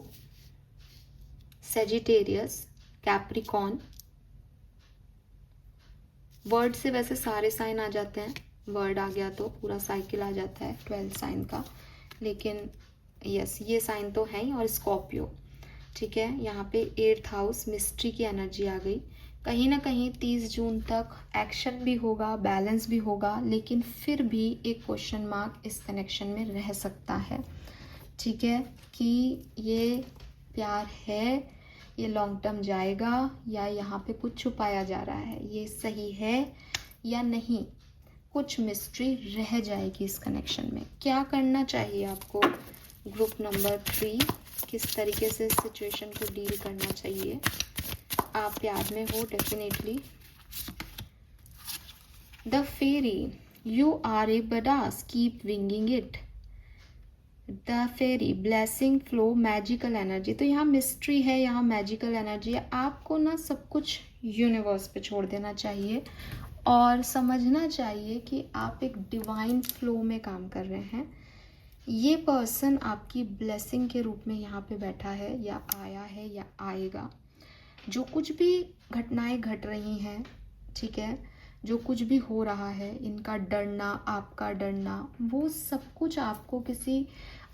सेजिटेरियस, कैप्रिकॉन। वर्ड से वैसे सारे साइन आ जाते हैं, वर्ड आ गया तो पूरा साइकिल आ जाता है 12 साइन का, लेकिन यस ये साइन तो है ही। और स्कॉर्पियो, ठीक है। यहाँ पे 8th हाउस मिस्ट्री की एनर्जी आ गई। कहीं ना कहीं 30 जून तक एक्शन भी होगा, बैलेंस भी होगा, लेकिन फिर भी एक क्वेश्चन मार्क इस कनेक्शन में रह सकता है, ठीक है, कि ये प्यार है, ये लॉन्ग टर्म जाएगा, या यहाँ पे कुछ छुपाया जा रहा है, ये सही है या नहीं, कुछ मिस्ट्री रह जाएगी इस कनेक्शन में। क्या करना चाहिए आपको ग्रुप नंबर 3, किस तरीके से इस सिचुएशन को डील करना चाहिए। आप प्यार में हो definitely. The fairy, you are a badass, keep winging it. The fairy, blessing, flow, magical energy. तो यहाँ मिस्ट्री है, यहाँ मैजिकल एनर्जी है। आपको ना सब कुछ यूनिवर्स पे छोड़ देना चाहिए और समझना चाहिए कि आप एक डिवाइन फ्लो में काम कर रहे हैं। ये पर्सन आपकी ब्लेसिंग के रूप में यहाँ पे बैठा है, या आया है, या आएगा। जो कुछ भी घटनाएं घट रही हैं, ठीक है, जो कुछ भी हो रहा है, इनका डरना, आपका डरना, वो सब कुछ आपको किसी,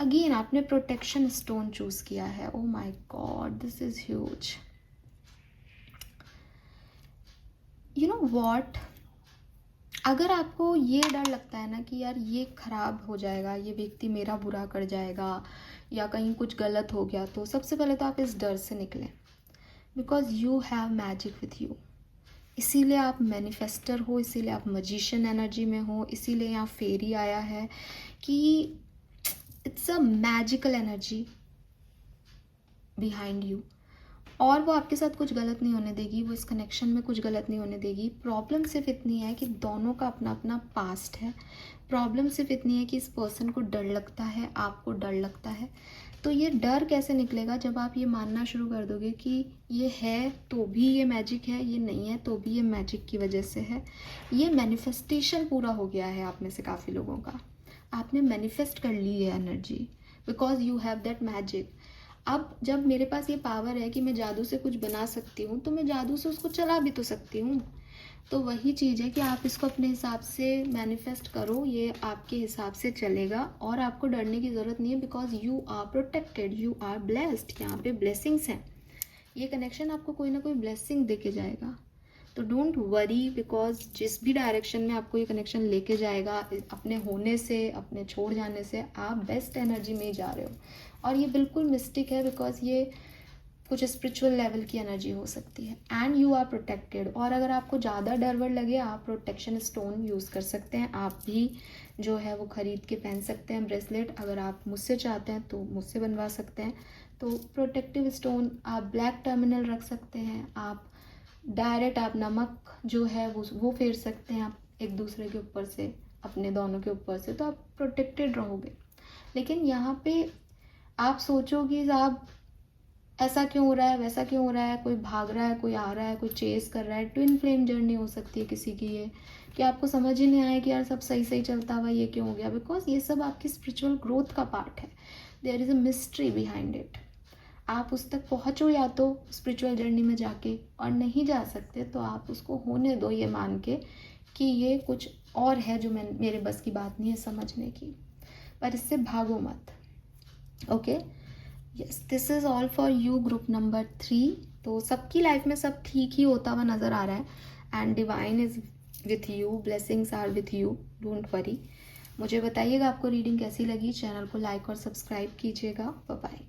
अगेन आपने प्रोटेक्शन स्टोन चूज किया है। Oh my God, this is huge. You know what, अगर आपको ये डर लगता है ना कि यार ये खराब हो जाएगा, ये व्यक्ति मेरा बुरा कर जाएगा, या कहीं कुछ गलत हो गया, तो सबसे पहले तो आप इस डर से निकलें, because you have magic with you. इसीलिए आप मैनिफेस्टर हो, इसीलिए आप मजिशियन एनर्जी में हो, इसीलिए यहाँ फेरी आया है कि it's a magical energy behind you, और वो आपके साथ कुछ गलत नहीं होने देगी, वो इस कनेक्शन में कुछ गलत नहीं होने देगी। प्रॉब्लम सिर्फ इतनी है कि दोनों का अपना अपना पास्ट है। प्रॉब्लम सिर्फ इतनी है कि इस पर्सन को डर लगता है, आपको डर लगता है। तो ये डर कैसे निकलेगा, जब आप ये मानना शुरू कर दोगे कि ये है तो भी ये मैजिक है, ये नहीं है तो भी ये मैजिक की वजह से है। ये मैनिफेस्टेशन पूरा हो गया है आप में से काफ़ी लोगों का। आपने मैनिफेस्ट कर ली है energy, because you have that magic. अब जब मेरे पास ये पावर है कि मैं जादू से कुछ बना सकती हूँ, तो मैं जादू से उसको चला भी तो सकती हूँ। तो वही चीज़ है कि आप इसको अपने हिसाब से मैनिफेस्ट करो, ये आपके हिसाब से चलेगा और आपको डरने की ज़रूरत नहीं है, because you are protected, you are blessed. यहाँ पे ब्लेसिंग्स हैं, ये कनेक्शन आपको कोई ना कोई ब्लेसिंग दे के जाएगा। तो डोंट वरी, बिकॉज जिस भी डायरेक्शन में आपको ये कनेक्शन लेके जाएगा, अपने होने से, अपने छोड़ जाने से, आप बेस्ट एनर्जी में ही जा रहे हो। और ये बिल्कुल मिस्टिक है, बिकॉज ये कुछ स्पिरिचुअल लेवल की एनर्जी हो सकती है, एंड यू आर प्रोटेक्टेड। और अगर आपको ज़्यादा डर वर लगे, आप प्रोटेक्शन स्टोन यूज़ कर सकते हैं। आप भी जो है वो ख़रीद के पहन सकते हैं ब्रेसलेट। अगर आप मुझसे चाहते हैं तो मुझसे बनवा सकते हैं। तो प्रोटेक्टिव स्टोन आप ब्लैक टर्मिनल रख सकते हैं, आप डायरेक्ट आप नमक जो है वो फेर सकते हैं आप एक दूसरे के ऊपर से, अपने दोनों के ऊपर से, तो आप प्रोटेक्टेड रहोगे। लेकिन यहाँ पे आप सोचोगे साहब ऐसा क्यों हो रहा है, वैसा क्यों हो रहा है, कोई भाग रहा है, कोई आ रहा है, कोई चेस कर रहा है। ट्विन फ्लेम जर्नी हो सकती है किसी की ये, कि आपको समझ ही नहीं आया कि यार सब सही सही चलता हुआ ये क्यों हो गया, बिकॉज ये सब आपकी स्पिरिचुअल ग्रोथ का पार्ट है। There is a mystery behind it. आप उस तक पहुँचो या तो स्पिरिचुअल जर्नी में जाके, और नहीं जा सकते तो आप उसको होने दो ये मान के कि ये कुछ और है जो मेरे बस की बात नहीं है समझने की, पर इससे भागो मत। Okay, yes, this is all for you group number 3। तो सबकी लाइफ में सब ठीक ही होता हुआ नज़र आ रहा है and divine is with you, blessings are with you, don't worry. मुझे बताइएगा आपको रीडिंग कैसी लगी, चैनल को लाइक और सब्सक्राइब कीजिएगा। Bye bye.